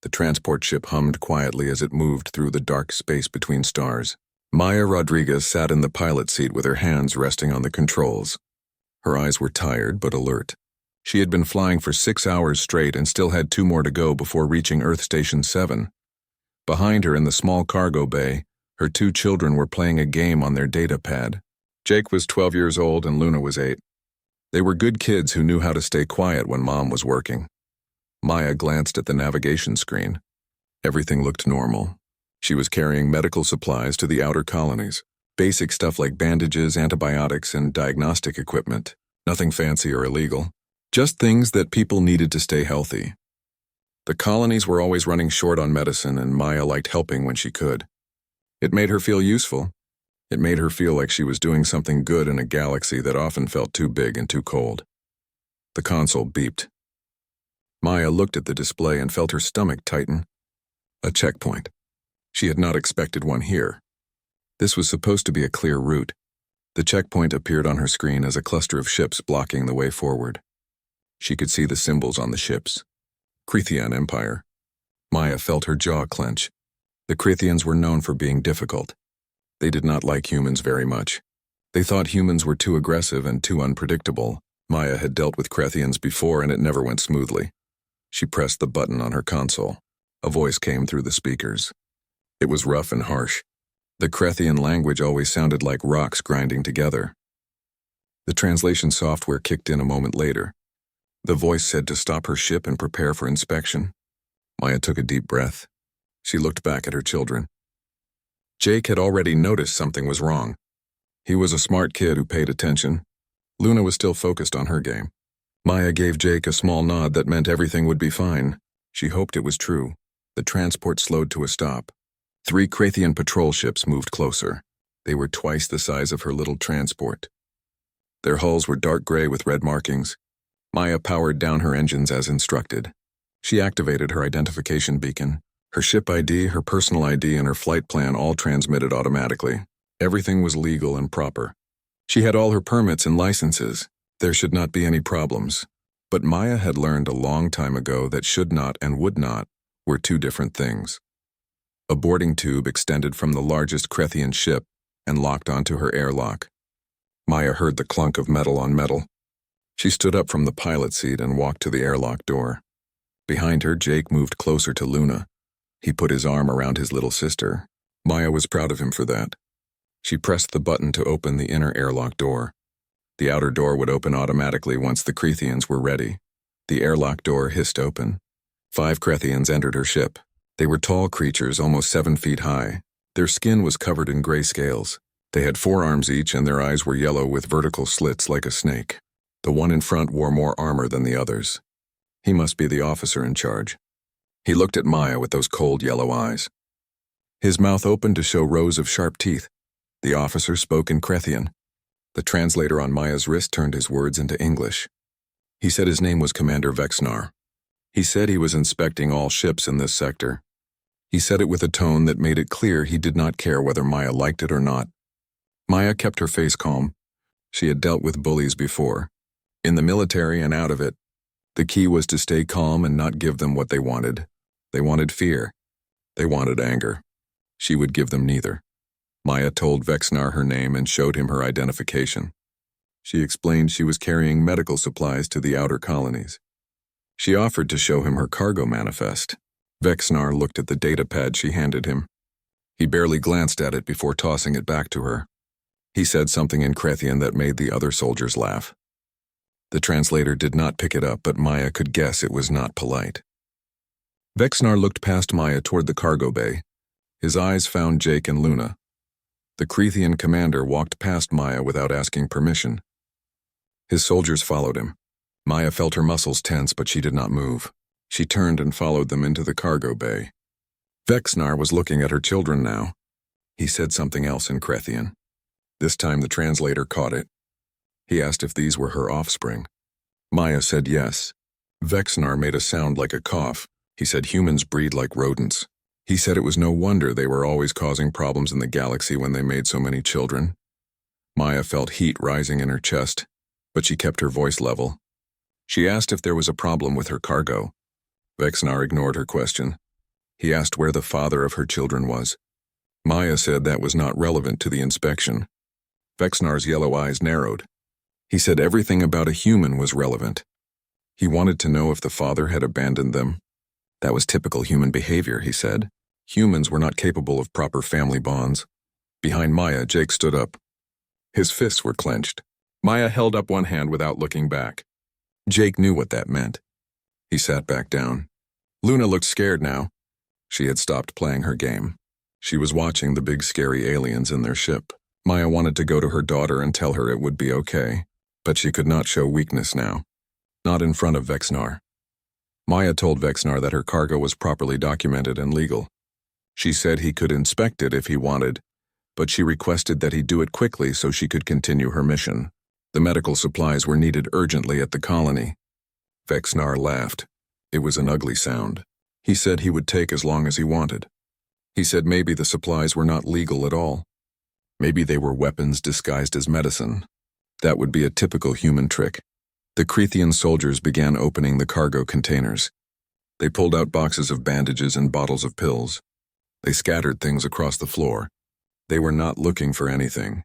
The transport ship hummed quietly as it moved through the dark space between stars. Maya Rodriguez sat in the pilot seat with her hands resting on the controls. Her eyes were tired but alert. She had been flying for 6 hours straight and still had 2 more to go before reaching Earth Station 7. Behind her in the small cargo bay, her 2 children were playing a game on their data pad. Jake was 12 years old and Luna was 8. They were good kids who knew how to stay quiet when Mom was working. Maya glanced at the navigation screen. Everything looked normal. She was carrying medical supplies to the outer colonies. Basic stuff like bandages, antibiotics, and diagnostic equipment. Nothing fancy or illegal. Just things that people needed to stay healthy. The colonies were always running short on medicine, and Maya liked helping when she could. It made her feel useful. It made her feel like she was doing something good in a galaxy that often felt too big and too cold. The console beeped. Maya looked at the display and felt her stomach tighten. A checkpoint. She had not expected one here. This was supposed to be a clear route. The checkpoint appeared on her screen as a cluster of ships blocking the way forward. She could see the symbols on the ships. Krithian Empire. Maya felt her jaw clench. The Krithians were known for being difficult. They did not like humans very much. They thought humans were too aggressive and too unpredictable. Maya had dealt with Krithians before and it never went smoothly. She pressed the button on her console. A voice came through the speakers. It was rough and harsh. The Krithian language always sounded like rocks grinding together. The translation software kicked in a moment later. The voice said to stop her ship and prepare for inspection. Maya took a deep breath. She looked back at her children. Jake had already noticed something was wrong. He was a smart kid who paid attention. Luna was still focused on her game. Maya gave Jake a small nod that meant everything would be fine. She hoped it was true. The transport slowed to a stop. 3 Krithian patrol ships moved closer. They were twice the size of her little transport. Their hulls were dark gray with red markings. Maya powered down her engines as instructed. She activated her identification beacon. Her ship ID, her personal ID, and her flight plan all transmitted automatically. Everything was legal and proper. She had all her permits and licenses. There should not be any problems. But Maya had learned a long time ago that should not and would not were 2 different things. A boarding tube extended from the largest Krithian ship and locked onto her airlock. Maya heard the clunk of metal on metal. She stood up from the pilot seat and walked to the airlock door. Behind her, Jake moved closer to Luna. He put his arm around his little sister. Maya was proud of him for that. She pressed the button to open the inner airlock door. The outer door would open automatically once the Krithians were ready. The airlock door hissed open. 5 Krithians entered her ship. They were tall creatures, almost 7 feet high. Their skin was covered in gray scales. They had 4 arms each and their eyes were yellow with vertical slits like a snake. The one in front wore more armor than the others. He must be the officer in charge. He looked at Maya with those cold yellow eyes. His mouth opened to show rows of sharp teeth. The officer spoke in Krithian. The translator on Maya's wrist turned his words into English. He said his name was Commander Vexnar. He said he was inspecting all ships in this sector. He said it with a tone that made it clear he did not care whether Maya liked it or not. Maya kept her face calm. She had dealt with bullies before. In the military and out of it, the key was to stay calm and not give them what they wanted. They wanted fear. They wanted anger. She would give them neither. Maya told Vexnar her name and showed him her identification. She explained she was carrying medical supplies to the outer colonies. She offered to show him her cargo manifest. Vexnar looked at the data pad she handed him. He barely glanced at it before tossing it back to her. He said something in Krithian that made the other soldiers laugh. The translator did not pick it up, but Maya could guess it was not polite. Vexnar looked past Maya toward the cargo bay. His eyes found Jake and Luna. The Krithian commander walked past Maya without asking permission. His soldiers followed him. Maya felt her muscles tense, but she did not move. She turned and followed them into the cargo bay. Vexnar was looking at her children now. He said something else in Krithian. This time the translator caught it. He asked if these were her offspring. Maya said yes. Vexnar made a sound like a cough. He said humans breed like rodents. He said it was no wonder they were always causing problems in the galaxy when they made so many children. Maya felt heat rising in her chest, but she kept her voice level. She asked if there was a problem with her cargo. Vexnar ignored her question. He asked where the father of her children was. Maya said that was not relevant to the inspection. Vexnar's yellow eyes narrowed. He said everything about a human was relevant. He wanted to know if the father had abandoned them. That was typical human behavior, he said. Humans were not capable of proper family bonds. Behind Maya, Jake stood up. His fists were clenched. Maya held up one hand without looking back. Jake knew what that meant. He sat back down. Luna looked scared now. She had stopped playing her game. She was watching the big scary aliens in their ship. Maya wanted to go to her daughter and tell her it would be okay, but she could not show weakness now. Not in front of Vexnar. Maya told Vexnar that her cargo was properly documented and legal. She said he could inspect it if he wanted, but she requested that he do it quickly so she could continue her mission. The medical supplies were needed urgently at the colony. Vexnar laughed. It was an ugly sound. He said he would take as long as he wanted. He said maybe the supplies were not legal at all. Maybe they were weapons disguised as medicine. That would be a typical human trick. The Creathian soldiers began opening the cargo containers. They pulled out boxes of bandages and bottles of pills. They scattered things across the floor. They were not looking for anything.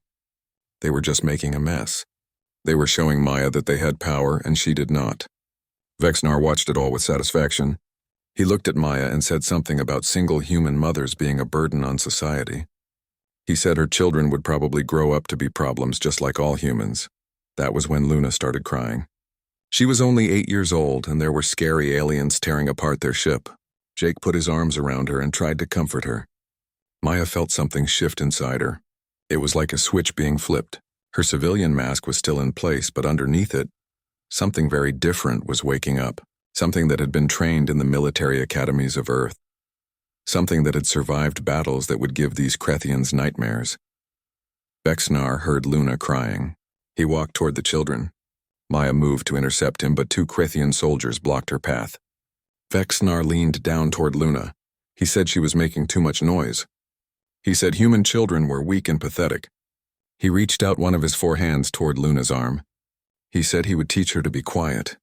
They were just making a mess. They were showing Maya that they had power and she did not. Vexnar watched it all with satisfaction. He looked at Maya and said something about single human mothers being a burden on society. He said her children would probably grow up to be problems just like all humans. That was when Luna started crying. She was only 8 years old and there were scary aliens tearing apart their ship. Jake put his arms around her and tried to comfort her. Maya felt something shift inside her. It was like a switch being flipped. Her civilian mask was still in place, but underneath it, something very different was waking up. Something that had been trained in the military academies of Earth. Something that had survived battles that would give these Creathians nightmares. Vexnar heard Luna crying. He walked toward the children. Maya moved to intercept him, but 2 Creathian soldiers blocked her path. Vexnar leaned down toward Luna. He said she was making too much noise. He said human children were weak and pathetic. He reached out one of his 4 hands toward Luna's arm. He said he would teach her to be quiet.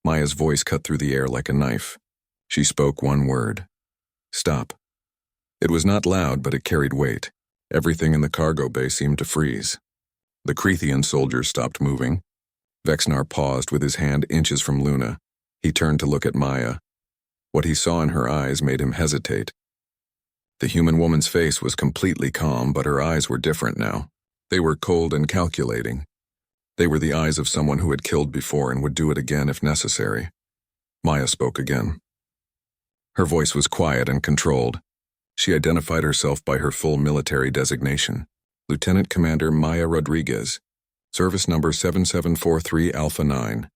Maya's voice cut through the air like a knife. She spoke one word. Stop. It was not loud, but it carried weight. Everything in the cargo bay seemed to freeze. The Creathian soldiers stopped moving. Vexnar paused with his hand inches from Luna. He turned to look at Maya. What he saw in her eyes made him hesitate. The human woman's face was completely calm, but her eyes were different now. They were cold and calculating. They were the eyes of someone who had killed before and would do it again if necessary. Maya spoke again. Her voice was quiet and controlled. She identified herself by her full military designation. Lieutenant Commander Maya Rodriguez, service number 7743 Alpha 9,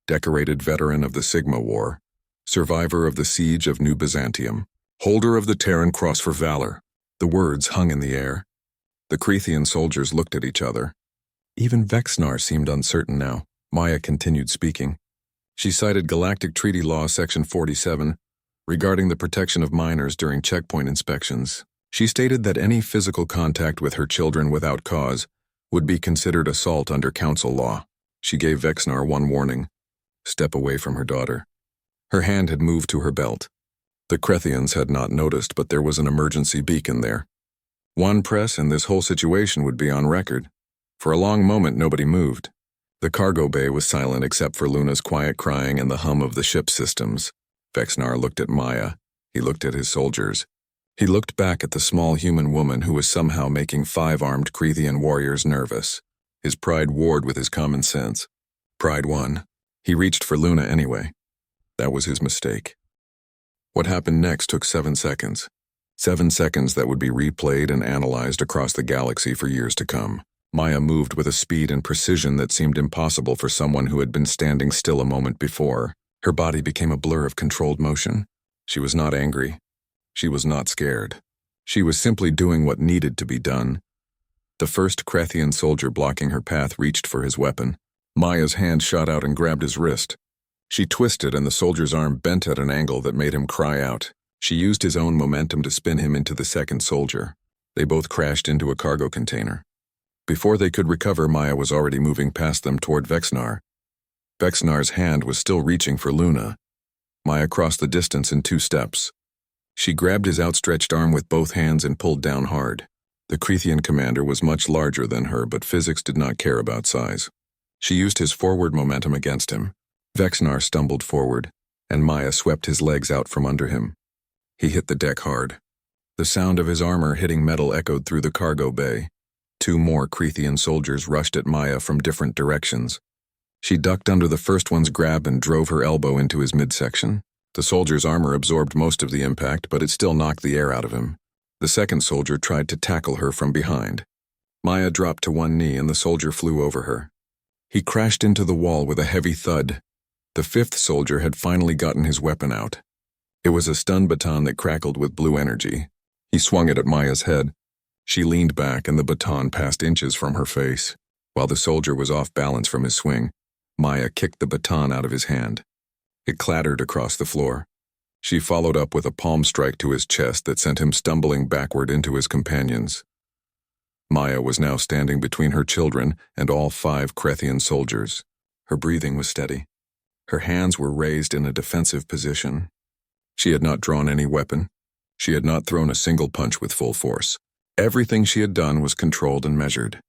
decorated veteran of the Sigma War, survivor of the siege of New Byzantium, holder of the Terran Cross for valor. The words hung in the air. The Creathian soldiers looked at each other. Even Vexnar seemed uncertain now. Maya continued speaking. She cited Galactic Treaty Law Section 47 regarding the protection of minors during checkpoint inspections. She stated that any physical contact with her children without cause would be considered assault under council law. She gave Vexnar one warning. Step away from her daughter. Her hand had moved to her belt. The Creathians had not noticed, but there was an emergency beacon there. One press and this whole situation would be on record. For a long moment, nobody moved. The cargo bay was silent except for Luna's quiet crying and the hum of the ship's systems. Vexnar looked at Maya. He looked at his soldiers. He looked back at the small human woman who was somehow making 5 armed Creathian warriors nervous. His pride warred with his common sense. Pride won. He reached for Luna anyway. That was his mistake. What happened next took 7 seconds. 7 seconds that would be replayed and analyzed across the galaxy for years to come. Maya moved with a speed and precision that seemed impossible for someone who had been standing still a moment before. Her body became a blur of controlled motion. She was not angry. She was not scared. She was simply doing what needed to be done. The first Creathian soldier blocking her path reached for his weapon. Maya's hand shot out and grabbed his wrist. She twisted and the soldier's arm bent at an angle that made him cry out. She used his own momentum to spin him into the second soldier. They both crashed into a cargo container. Before they could recover, Maya was already moving past them toward Vexnar. Vexnar's hand was still reaching for Luna. Maya crossed the distance in 2 steps. She grabbed his outstretched arm with both hands and pulled down hard. The Crethean commander was much larger than her, but physics did not care about size. She used his forward momentum against him. Vexnar stumbled forward, and Maya swept his legs out from under him. He hit the deck hard. The sound of his armor hitting metal echoed through the cargo bay. 2 more Crethean soldiers rushed at Maya from different directions. She ducked under the first one's grab and drove her elbow into his midsection. The soldier's armor absorbed most of the impact, but it still knocked the air out of him. The second soldier tried to tackle her from behind. Maya dropped to one knee and the soldier flew over her. He crashed into the wall with a heavy thud. The 5th soldier had finally gotten his weapon out. It was a stun baton that crackled with blue energy. He swung it at Maya's head. She leaned back and the baton passed inches from her face. While the soldier was off balance from his swing, Maya kicked the baton out of his hand. It clattered across the floor. She followed up with a palm strike to his chest that sent him stumbling backward into his companions. Maya was now standing between her children and all 5 Crethean soldiers. Her breathing was steady. Her hands were raised in a defensive position. She had not drawn any weapon. She had not thrown a single punch with full force. Everything she had done was controlled and measured.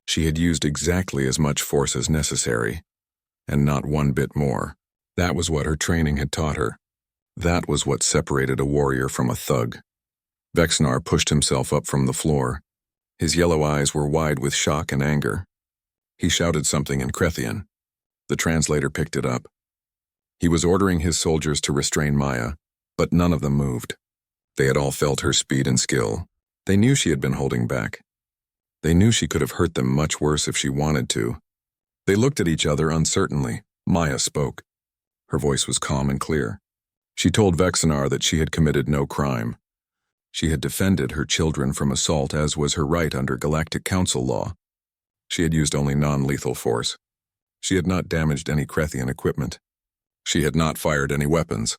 She had used exactly as much force as necessary, and not one bit more. That was what her training had taught her. That was what separated a warrior from a thug. Vexnar pushed himself up from the floor. His yellow eyes were wide with shock and anger. He shouted something in Crethean. The translator picked it up. He was ordering his soldiers to restrain Maya, but none of them moved. They had all felt her speed and skill. They knew she had been holding back. They knew she could have hurt them much worse if she wanted to. They looked at each other uncertainly. Maya spoke. Her voice was calm and clear. She told Vexnar that she had committed no crime. She had defended her children from assault, as was her right under Galactic Council law. She had used only non-lethal force. She had not damaged any Crethean equipment. She had not fired any weapons.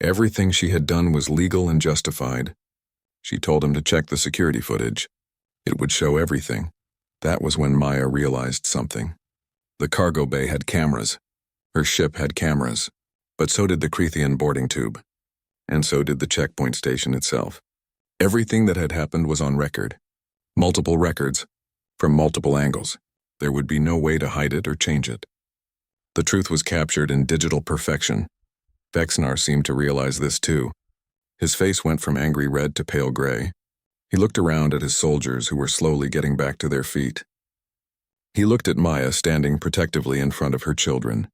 Everything she had done was legal and justified. She told him to check the security footage. It would show everything. That was when Maya realized something. The cargo bay had cameras. Her ship had cameras. But so did the Crethean boarding tube. And so did the checkpoint station itself. Everything that had happened was on record. Multiple records, from multiple angles. There would be no way to hide it or change it. The truth was captured in digital perfection. Vexnar seemed to realize this too. His face went from angry red to pale gray. He looked around at his soldiers who were slowly getting back to their feet. He looked at Maya standing protectively in front of her children.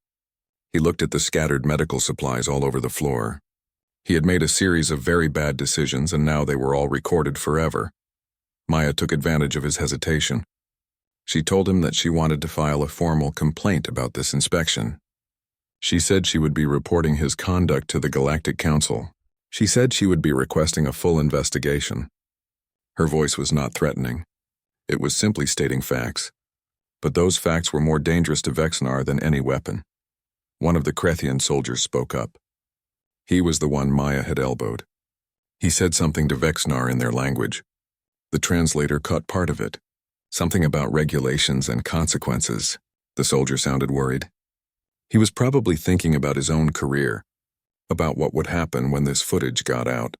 He looked at the scattered medical supplies all over the floor. He had made a series of very bad decisions, and now they were all recorded forever. Maya took advantage of his hesitation. She told him that she wanted to file a formal complaint about this inspection. She said she would be reporting his conduct to the Galactic Council. She said she would be requesting a full investigation. Her voice was not threatening. It was simply stating facts. But those facts were more dangerous to Vexnar than any weapon. One of the Crethean soldiers spoke up. He was the one Maya had elbowed. He said something to Vexnar in their language. The translator caught part of it. Something about regulations and consequences. The soldier sounded worried. He was probably thinking about his own career, about what would happen when this footage got out,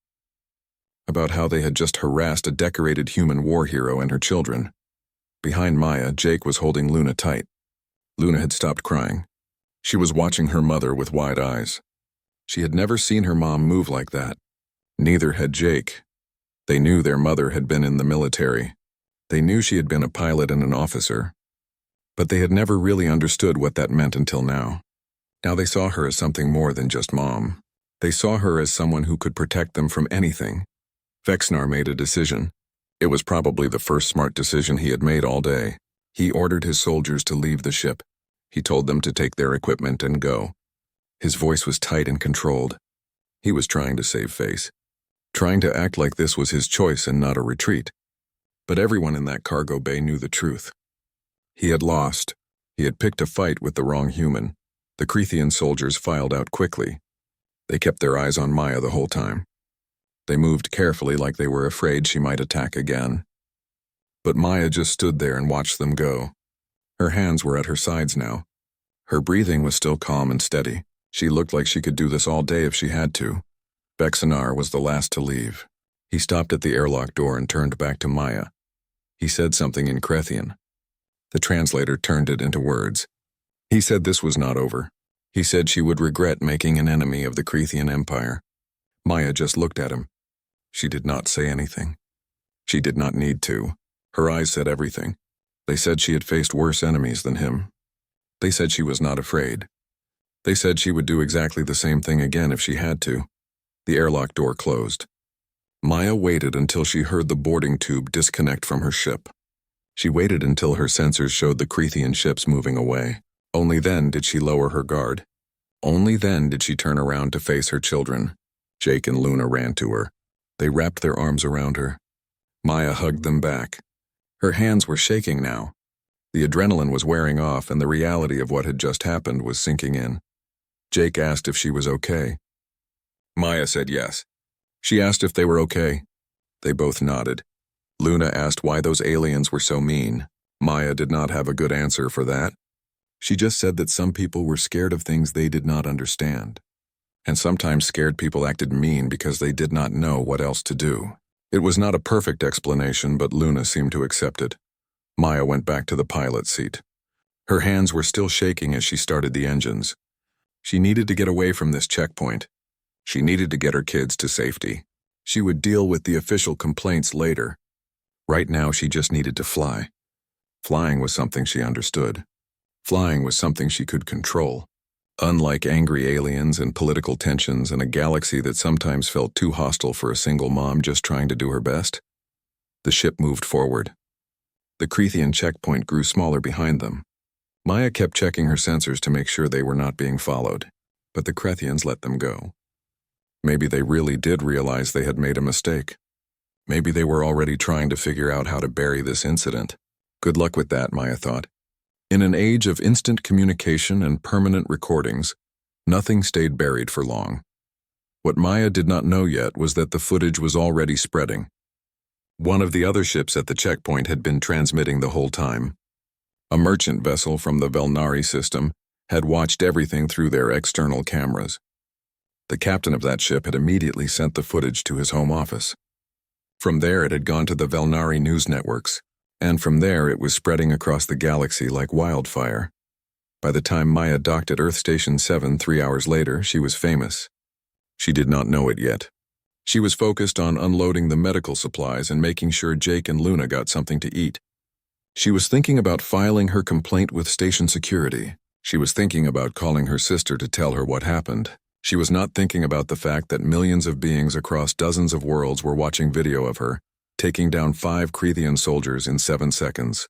about how they had just harassed a decorated human war hero and her children. Behind Maya, Jake was holding Luna tight. Luna had stopped crying. She was watching her mother with wide eyes. She had never seen her mom move like that. Neither had Jake. They knew their mother had been in the military. They knew she had been a pilot and an officer. But they had never really understood what that meant until now. Now they saw her as something more than just mom. They saw her as someone who could protect them from anything. Vexnar made a decision. It was probably the first smart decision he had made all day. He ordered his soldiers to leave the ship. He told them to take their equipment and go. His voice was tight and controlled. He was trying to save face. Trying to act like this was his choice and not a retreat. But everyone in that cargo bay knew the truth. He had lost. He had picked a fight with the wrong human. The Crethean soldiers filed out quickly. They kept their eyes on Maya the whole time. They moved carefully like they were afraid she might attack again. But Maya just stood there and watched them go. Her hands were at her sides now. Her breathing was still calm and steady. She looked like she could do this all day if she had to. Bexanar was the last to leave. He stopped at the airlock door and turned back to Maya. He said something in Crethian. The translator turned it into words. He said this was not over. He said she would regret making an enemy of the Crethian Empire. Maya just looked at him. She did not say anything. She did not need to. Her eyes said everything. They said she had faced worse enemies than him. They said she was not afraid. They said she would do exactly the same thing again if she had to. The airlock door closed. Maya waited until she heard the boarding tube disconnect from her ship. She waited until her sensors showed the Crethian ships moving away. Only then did she lower her guard. Only then did she turn around to face her children. Jake and Luna ran to her. They wrapped their arms around her. Maya hugged them back. Her hands were shaking now. The adrenaline was wearing off and the reality of what had just happened was sinking in. Jake asked if she was okay. Maya said yes. She asked if they were okay. They both nodded. Luna asked why those aliens were so mean. Maya did not have a good answer for that. She just said that some people were scared of things they did not understand. And sometimes scared people acted mean because they did not know what else to do. It was not a perfect explanation, but Luna seemed to accept it. Maya went back to the pilot seat. Her hands were still shaking as she started the engines. She needed to get away from this checkpoint. She needed to get her kids to safety. She would deal with the official complaints later. Right now, she just needed to fly. Flying was something she understood. Flying was something she could control. Unlike angry aliens and political tensions in a galaxy that sometimes felt too hostile for a single mom just trying to do her best, the ship moved forward. The Crethian checkpoint grew smaller behind them. Maya kept checking her sensors to make sure they were not being followed, but the Crethians let them go. Maybe they really did realize they had made a mistake. Maybe they were already trying to figure out how to bury this incident. Good luck with that, Maya thought. In an age of instant communication and permanent recordings, nothing stayed buried for long. What Maya did not know yet was that the footage was already spreading. One of the other ships at the checkpoint had been transmitting the whole time. A merchant vessel from the Velnari system had watched everything through their external cameras. The captain of that ship had immediately sent the footage to his home office. From there it had gone to the Velnari news networks, and from there it was spreading across the galaxy like wildfire. By the time Maya docked at Earth Station 7 3 hours later, she was famous. She did not know it yet. She was focused on unloading the medical supplies and making sure Jake and Luna got something to eat. She was thinking about filing her complaint with station security. She was thinking about calling her sister to tell her what happened. She was not thinking about the fact that millions of beings across dozens of worlds were watching video of her, taking down 5 Crethian soldiers in 7 seconds.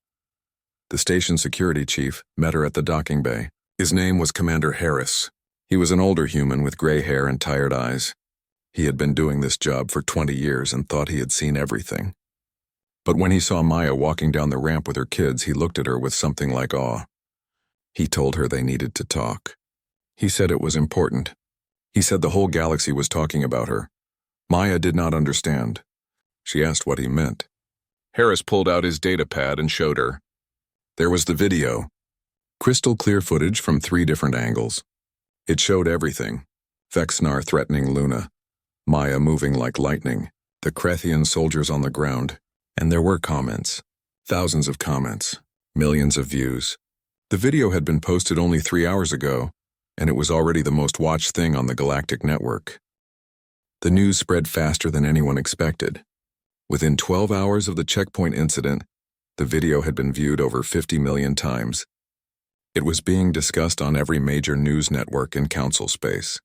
The station security chief met her at the docking bay. His name was Commander Harris. He was an older human with gray hair and tired eyes. He had been doing this job for 20 years and thought he had seen everything. But when he saw Maya walking down the ramp with her kids, he looked at her with something like awe. He told her they needed to talk. He said it was important. He said the whole galaxy was talking about her. Maya did not understand. She asked what he meant. Harris pulled out his data pad and showed her. There was the video. Crystal clear footage from 3 different angles. It showed everything. Vexnar threatening Luna. Maya moving like lightning. The Crethian soldiers on the ground. And there were comments. Thousands of comments. Millions of views. The video had been posted only 3 hours ago, and it was already the most watched thing on the galactic network. The news spread faster than anyone expected. Within 12 hours of the checkpoint incident, the video had been viewed over 50 million times. It was being discussed on every major news network in council space.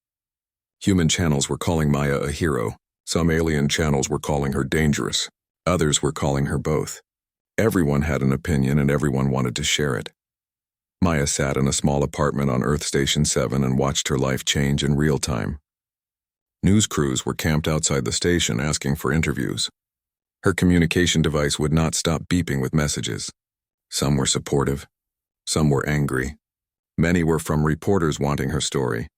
Human channels were calling Maya a hero. Some alien channels were calling her dangerous. Others were calling her both. Everyone had an opinion and everyone wanted to share it. Maya sat in a small apartment on Earth Station 7 and watched her life change in real time. News crews were camped outside the station asking for interviews. Her communication device would not stop beeping with messages. Some were supportive. Some were angry. Many were from reporters wanting her story.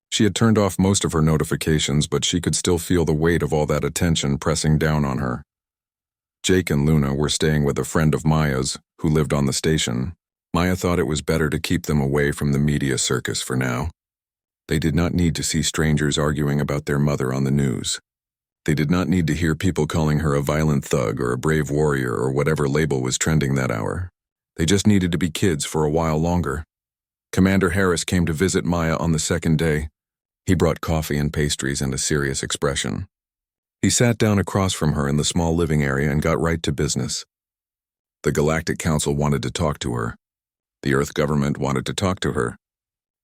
She had turned off most of her notifications, but she could still feel the weight of all that attention pressing down on her. Jake and Luna were staying with a friend of Maya's who lived on the station. Maya thought it was better to keep them away from the media circus for now. They did not need to see strangers arguing about their mother on the news. They did not need to hear people calling her a violent thug or a brave warrior or whatever label was trending that hour. They just needed to be kids for a while longer. Commander Harris came to visit Maya on the second day. He brought coffee and pastries and a serious expression. He sat down across from her in the small living area and got right to business. The Galactic Council wanted to talk to her. The Earth government wanted to talk to her.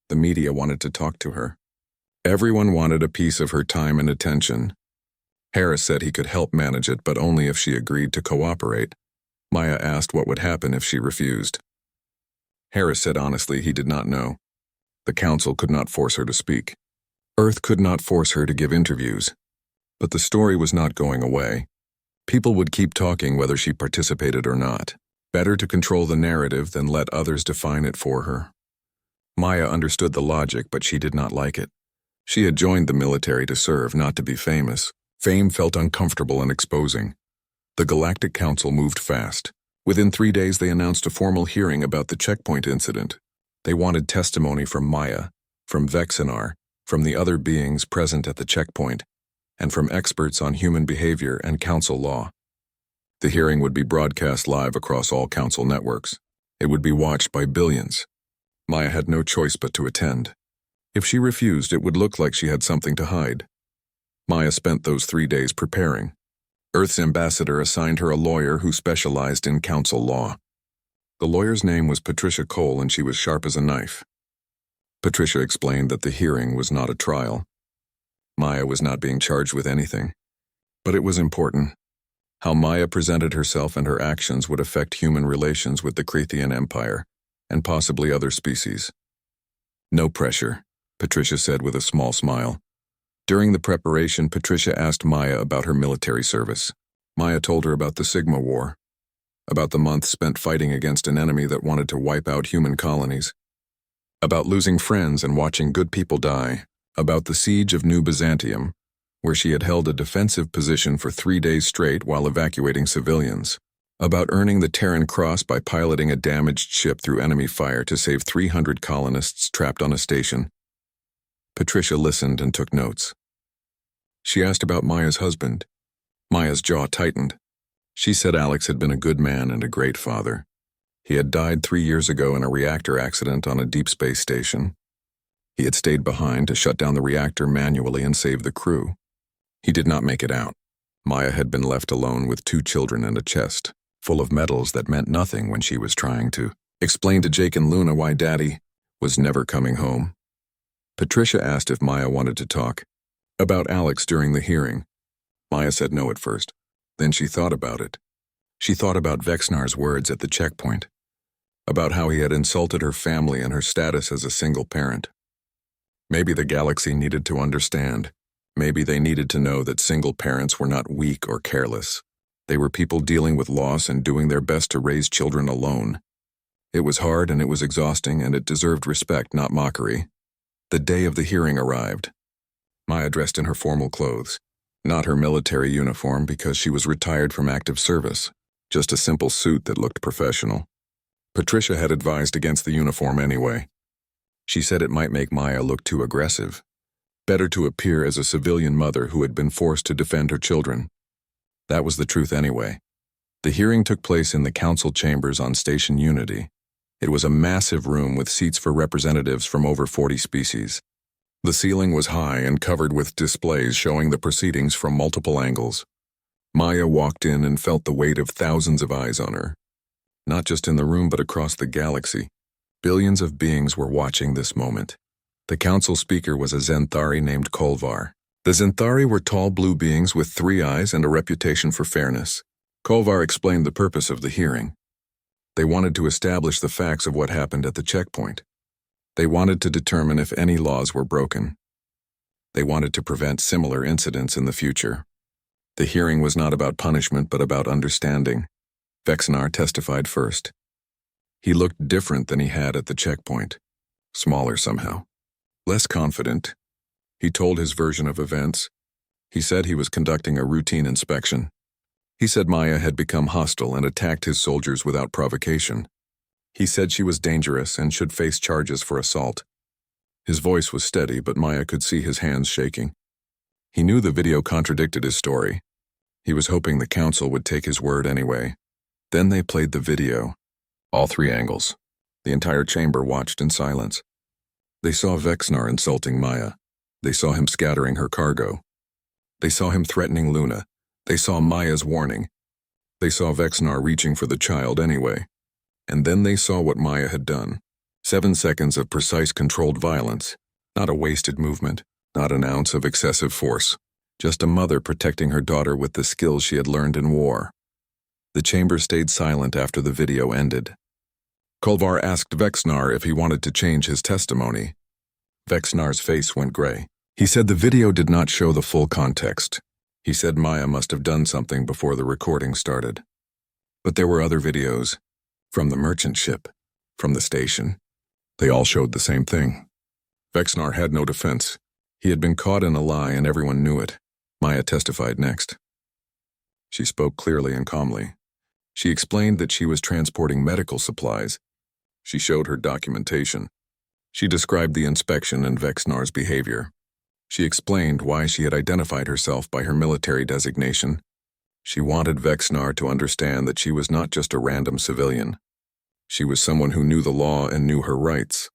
The media wanted to talk to her. Everyone wanted a piece of her time and attention. Harris said he could help manage it, but only if she agreed to cooperate. Maya asked what would happen if she refused. Harris said honestly he did not know. The council could not force her to speak. Earth could not force her to give interviews. But the story was not going away. People would keep talking whether she participated or not. Better to control the narrative than let others define it for her. Maya understood the logic, but she did not like it. She had joined the military to serve, not to be famous. Fame felt uncomfortable and exposing. The Galactic Council moved fast. Within 3 days, they announced a formal hearing about the checkpoint incident. They wanted testimony from Maya, from Vexinar, from the other beings present at the checkpoint, and from experts on human behavior and council law. The hearing would be broadcast live across all council networks. It would be watched by billions. Maya had no choice but to attend. If she refused, it would look like she had something to hide. Maya spent those 3 days preparing. Earth's ambassador assigned her a lawyer who specialized in council law. The lawyer's name was Patricia Cole, and she was sharp as a knife. Patricia explained that the hearing was not a trial. Maya was not being charged with anything. But it was important. How Maya presented herself and her actions would affect human relations with the Krethian Empire, and possibly other species. No pressure, Patricia said with a small smile. During the preparation, Patricia asked Maya about her military service. Maya told her about the Sigma War, about the months spent fighting against an enemy that wanted to wipe out human colonies, about losing friends and watching good people die, about the siege of New Byzantium, where she had held a defensive position for 3 days straight while evacuating civilians, about earning the Terran Cross by piloting a damaged ship through enemy fire to save 300 colonists trapped on a station. Patricia listened and took notes. She asked about Maya's husband. Maya's jaw tightened. She said Alex had been a good man and a great father. He had died 3 years ago in a reactor accident on a deep space station. He had stayed behind to shut down the reactor manually and save the crew. He did not make it out. Maya had been left alone with 2 children and a chest, full of medals that meant nothing when she was trying to explain to Jake and Luna why Daddy was never coming home. Patricia asked if Maya wanted to talk about Alex during the hearing. Maya said no at first. Then she thought about it. She thought about Vexnar's words at the checkpoint, about how he had insulted her family and her status as a single parent. Maybe the galaxy needed to understand. Maybe they needed to know that single parents were not weak or careless. They were people dealing with loss and doing their best to raise children alone. It was hard and it was exhausting, and it deserved respect, not mockery. The day of the hearing arrived. Maya dressed in her formal clothes, not her military uniform because she was retired from active service, just a simple suit that looked professional. Patricia had advised against the uniform anyway. She said it might make Maya look too aggressive. Better to appear as a civilian mother who had been forced to defend her children. That was the truth anyway. The hearing took place in the council chambers on Station Unity. It was a massive room with seats for representatives from over 40 species. The ceiling was high and covered with displays showing the proceedings from multiple angles. Maya walked in and felt the weight of thousands of eyes on her. Not just in the room but across the galaxy. Billions of beings were watching this moment. The council speaker was a Zenthari named Kolvar. The Zenthari were tall blue beings with 3 eyes and a reputation for fairness. Kolvar explained the purpose of the hearing. They wanted to establish the facts of what happened at the checkpoint. They wanted to determine if any laws were broken. They wanted to prevent similar incidents in the future. The hearing was not about punishment but about understanding. Vexinar testified first. He looked different than he had at the checkpoint. Smaller somehow. Less confident. He told his version of events. He said he was conducting a routine inspection. He said Maya had become hostile and attacked his soldiers without provocation. He said she was dangerous and should face charges for assault. His voice was steady, but Maya could see his hands shaking. He knew the video contradicted his story. He was hoping the council would take his word anyway. Then they played the video. All three angles. The entire chamber watched in silence. They saw Vexnar insulting Maya. They saw him scattering her cargo. They saw him threatening Luna. They saw Maya's warning. They saw Vexnar reaching for the child anyway. And then they saw what Maya had done. 7 seconds of precise controlled violence. Not a wasted movement. Not an ounce of excessive force. Just a mother protecting her daughter with the skills she had learned in war. The chamber stayed silent after the video ended. Kolvar asked Vexnar if he wanted to change his testimony. Vexnar's face went gray. He said the video did not show the full context. He said Maya must have done something before the recording started. But there were other videos. From the merchant ship. From the station. They all showed the same thing. Vexnar had no defense. He had been caught in a lie and everyone knew it. Maya testified next. She spoke clearly and calmly. She explained that she was transporting medical supplies. She showed her documentation. She described the inspection and Vexnar's behavior. She explained why she had identified herself by her military designation. She wanted Vexnar to understand that she was not just a random civilian. She was someone who knew the law and knew her rights.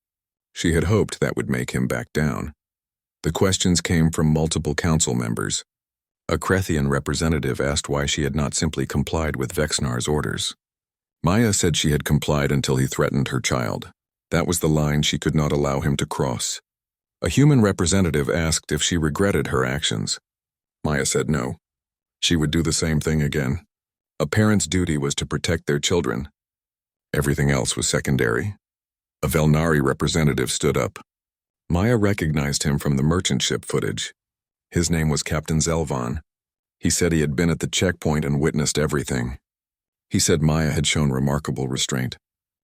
She had hoped that would make him back down. The questions came from multiple council members. A Krethian representative asked why she had not simply complied with Vexnar's orders. Maya said she had complied until he threatened her child. That was the line she could not allow him to cross. A human representative asked if she regretted her actions. Maya said no. She would do the same thing again. A parent's duty was to protect their children. Everything else was secondary. A Velnari representative stood up. Maya recognized him from the merchant ship footage. His name was Captain Zelvan. He said he had been at the checkpoint and witnessed everything. He said Maya had shown remarkable restraint.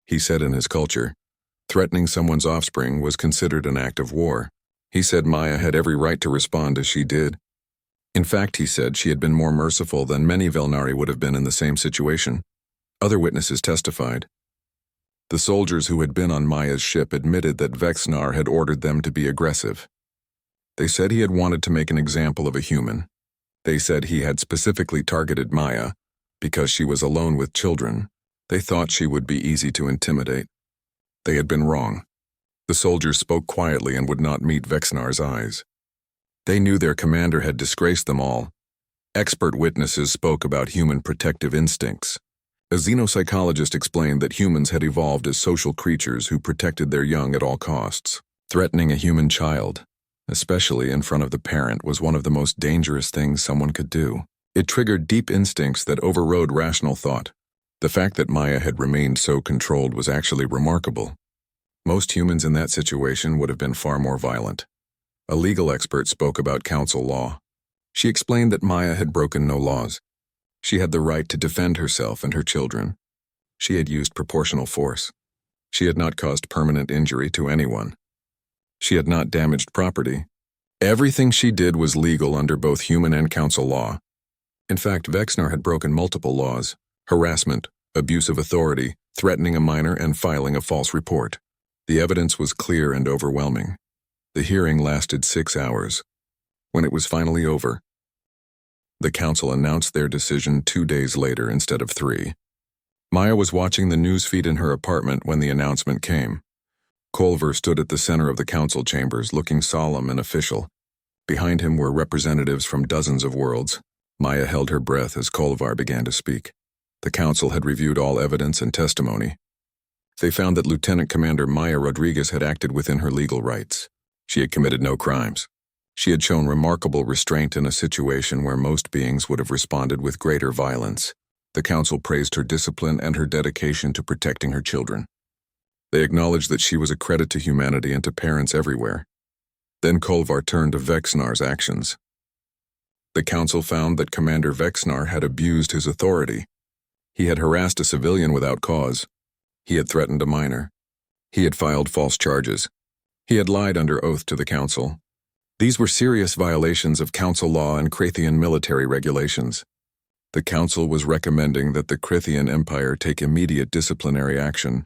He said in his culture, threatening someone's offspring was considered an act of war. He said Maya had every right to respond as she did. In fact, he said she had been more merciful than many Velnari would have been in the same situation. Other witnesses testified. The soldiers who had been on Maya's ship admitted that Vexnar had ordered them to be aggressive. They said he had wanted to make an example of a human. They said he had specifically targeted Maya because she was alone with children. They thought she would be easy to intimidate. They had been wrong. The soldiers spoke quietly and would not meet Vexnar's eyes. They knew their commander had disgraced them all. Expert witnesses spoke about human protective instincts. A xenopsychologist explained that humans had evolved as social creatures who protected their young at all costs. Threatening a human child, especially in front of the parent, was one of the most dangerous things someone could do. It triggered deep instincts that overrode rational thought. The fact that Maya had remained so controlled was actually remarkable. Most humans in that situation would have been far more violent. A legal expert spoke about council law. She explained that Maya had broken no laws. She had the right to defend herself and her children. She had used proportional force. She had not caused permanent injury to anyone. She had not damaged property. Everything she did was legal under both human and council law. In fact, Vexnar had broken multiple laws: harassment, abuse of authority, threatening a minor, and filing a false report. The evidence was clear and overwhelming. The hearing lasted 6 hours. When it was finally over, the council announced their decision 2 days later instead of 3. Maya was watching the news feed in her apartment when the announcement came. Kolvar stood at the center of the council chambers, looking solemn and official. Behind him were representatives from dozens of worlds. Maya held her breath as Kolvar began to speak. The council had reviewed all evidence and testimony. They found that Lieutenant Commander Maya Rodriguez had acted within her legal rights. She had committed no crimes. She had shown remarkable restraint in a situation where most beings would have responded with greater violence. The council praised her discipline and her dedication to protecting her children. They acknowledged that she was a credit to humanity and to parents everywhere. Then Kolvar turned to Vexnar's actions. The council found that Commander Vexnar had abused his authority. He had harassed a civilian without cause. He had threatened a minor. He had filed false charges. He had lied under oath to the council. These were serious violations of council law and Krethian military regulations. The council was recommending that the Krethian Empire take immediate disciplinary action.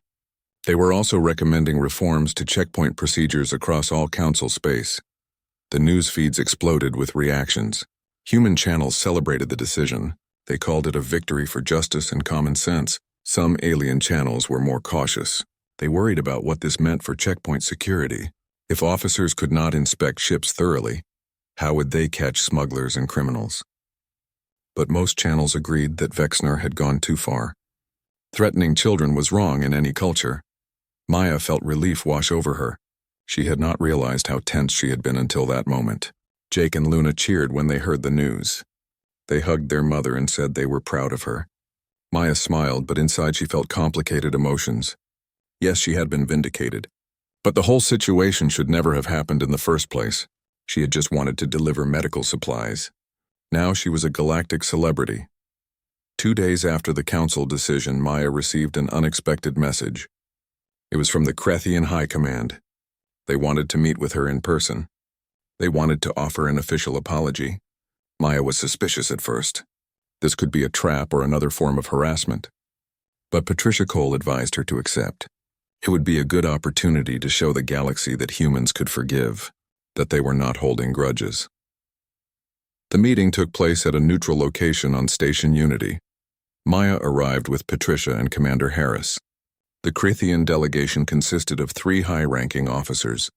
They were also recommending reforms to checkpoint procedures across all council space. The news feeds exploded with reactions. Human channels celebrated the decision. They called it a victory for justice and common sense. Some alien channels were more cautious. They worried about what this meant for checkpoint security. If officers could not inspect ships thoroughly, how would they catch smugglers and criminals? But most channels agreed that Vexnar had gone too far. Threatening children was wrong in any culture. Maya felt relief wash over her. She had not realized how tense she had been until that moment. Jake and Luna cheered when they heard the news. They hugged their mother and said they were proud of her. Maya smiled, but inside she felt complicated emotions. Yes, she had been vindicated. But the whole situation should never have happened in the first place. She had just wanted to deliver medical supplies. Now she was a galactic celebrity. 2 days after the council decision, Maya received an unexpected message. It was from the Krethian High Command. They wanted to meet with her in person. They wanted to offer an official apology. Maya was suspicious at first. This could be a trap or another form of harassment. But Patricia Cole advised her to accept. It would be a good opportunity to show the galaxy that humans could forgive, that they were not holding grudges. The meeting took place at a neutral location on Station Unity. Maya arrived with Patricia and Commander Harris. The Krethian delegation consisted of 3 high-ranking officers.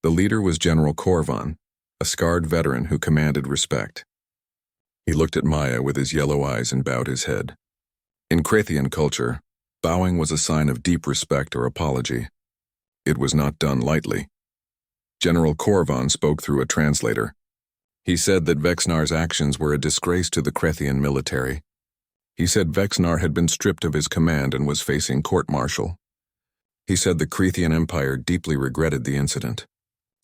The leader was General Korvan, a scarred veteran who commanded respect. He looked at Maya with his yellow eyes and bowed his head. In Krethian culture, bowing was a sign of deep respect or apology. It was not done lightly. General Korvan spoke through a translator. He said that Vexnar's actions were a disgrace to the Krethian military. He said Vexnar had been stripped of his command and was facing court-martial. He said the Krethian Empire deeply regretted the incident.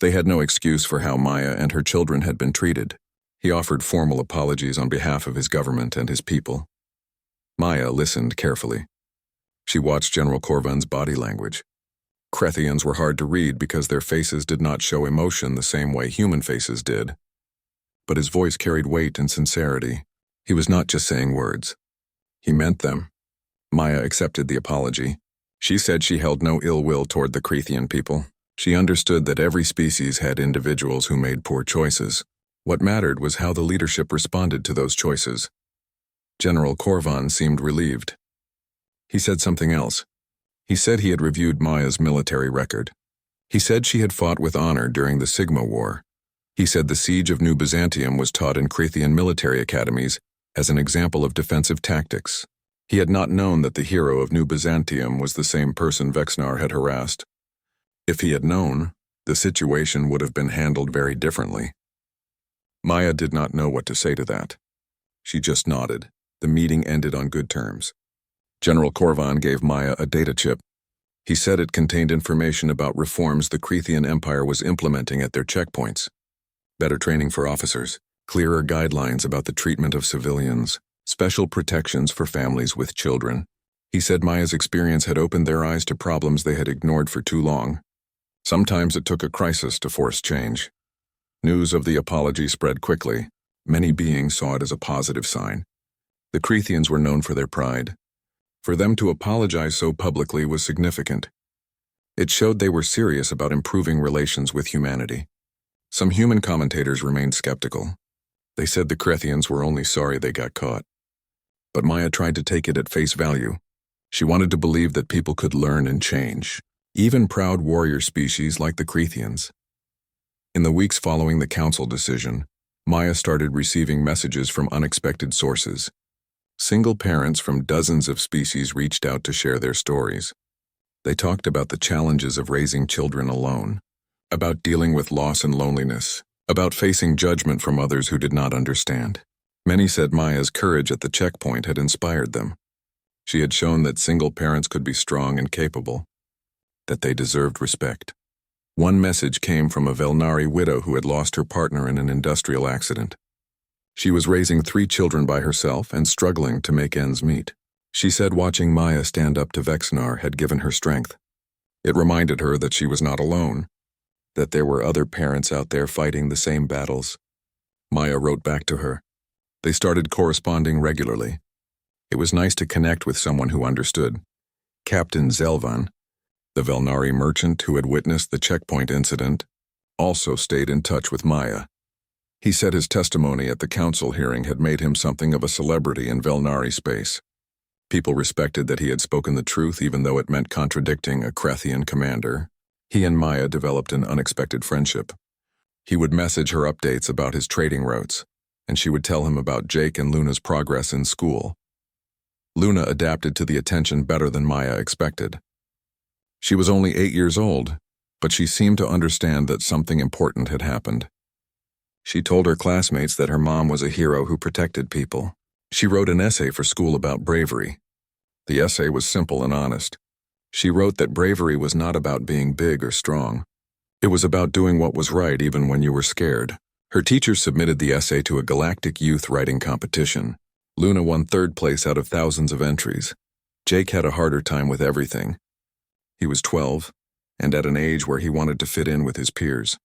They had no excuse for how Maya and her children had been treated. He offered formal apologies on behalf of his government and his people. Maya listened carefully. She watched General Korvan's body language. Krethians were hard to read because their faces did not show emotion the same way human faces did. But his voice carried weight and sincerity. He was not just saying words. He meant them. Maya accepted the apology. She said she held no ill will toward the Krethian people. She understood that every species had individuals who made poor choices. What mattered was how the leadership responded to those choices. General Korvan seemed relieved. He said something else. He said he had reviewed Maya's military record. He said she had fought with honor during the Sigma War. He said the siege of New Byzantium was taught in Krethian military academies as an example of defensive tactics. He had not known that the hero of New Byzantium was the same person Vexnar had harassed. If he had known, the situation would have been handled very differently. Maya did not know what to say to that. She just nodded. The meeting ended on good terms. General Korvan gave Maya a data chip. He said it contained information about reforms the Krethian Empire was implementing at their checkpoints. Better training for officers, clearer guidelines about the treatment of civilians, special protections for families with children. He said Maya's experience had opened their eyes to problems they had ignored for too long. Sometimes it took a crisis to force change. News of the apology spread quickly. Many beings saw it as a positive sign. The Krethians were known for their pride. For them to apologize so publicly was significant. It showed they were serious about improving relations with humanity. Some human commentators remained skeptical. They said the Krethians were only sorry they got caught. But Maya tried to take it at face value. She wanted to believe that people could learn and change, even proud warrior species like the Krethians. In the weeks following the council decision, Maya started receiving messages from unexpected sources. Single parents from dozens of species reached out to share their stories. They talked about the challenges of raising children alone, about dealing with loss and loneliness, about facing judgment from others who did not understand. Many said Maya's courage at the checkpoint had inspired them. She had shown that single parents could be strong and capable, that they deserved respect. One message came from a Velnari widow who had lost her partner in an industrial accident. She was raising 3 children by herself and struggling to make ends meet. She said watching Maya stand up to Vexnar had given her strength. It reminded her that she was not alone, that there were other parents out there fighting the same battles. Maya wrote back to her. They started corresponding regularly. It was nice to connect with someone who understood. Captain Zelvan, The Velnari merchant who had witnessed the checkpoint incident also stayed in touch with Maya. He said his testimony at the council hearing had made him something of a celebrity in Velnari space. People respected that he had spoken the truth even though it meant contradicting a Krethian commander. He and Maya developed an unexpected friendship. He would message her updates about his trading routes, and she would tell him about Jake and Luna's progress in school. Luna adapted to the attention better than Maya expected. She was only 8 years old, but she seemed to understand that something important had happened. She told her classmates that her mom was a hero who protected people. She wrote an essay for school about bravery. The essay was simple and honest. She wrote that bravery was not about being big or strong. It was about doing what was right even when you were scared. Her teacher submitted the essay to a galactic youth writing competition. Luna won 3rd place out of thousands of entries. Jake had a harder time with everything. He was 12, and at an age where he wanted to fit in with his peers.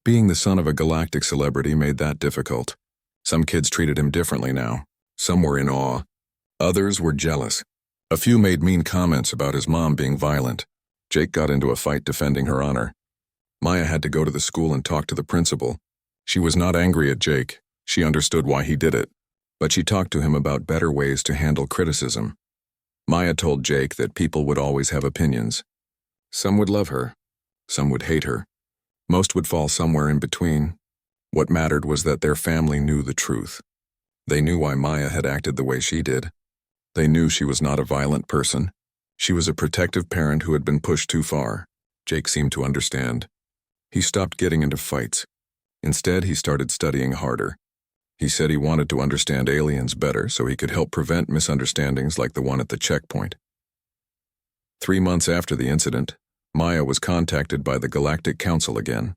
Being the son of a galactic celebrity made that difficult. Some kids treated him differently now. Some were in awe. Others were jealous. A few made mean comments about his mom being violent. Jake got into a fight defending her honor. Maya had to go to the school and talk to the principal. She was not angry at Jake. She understood why he did it. But she talked to him about better ways to handle criticism. Maya told Jake that people would always have opinions. Some would love her. Some would hate her. Most would fall somewhere in between. What mattered was that their family knew the truth. They knew why Maya had acted the way she did. They knew she was not a violent person. She was a protective parent who had been pushed too far. Jake seemed to understand. He stopped getting into fights. Instead, he started studying harder. He said he wanted to understand aliens better so he could help prevent misunderstandings like the one at the checkpoint. 3 months after the incident, Maya was contacted by the Galactic Council again.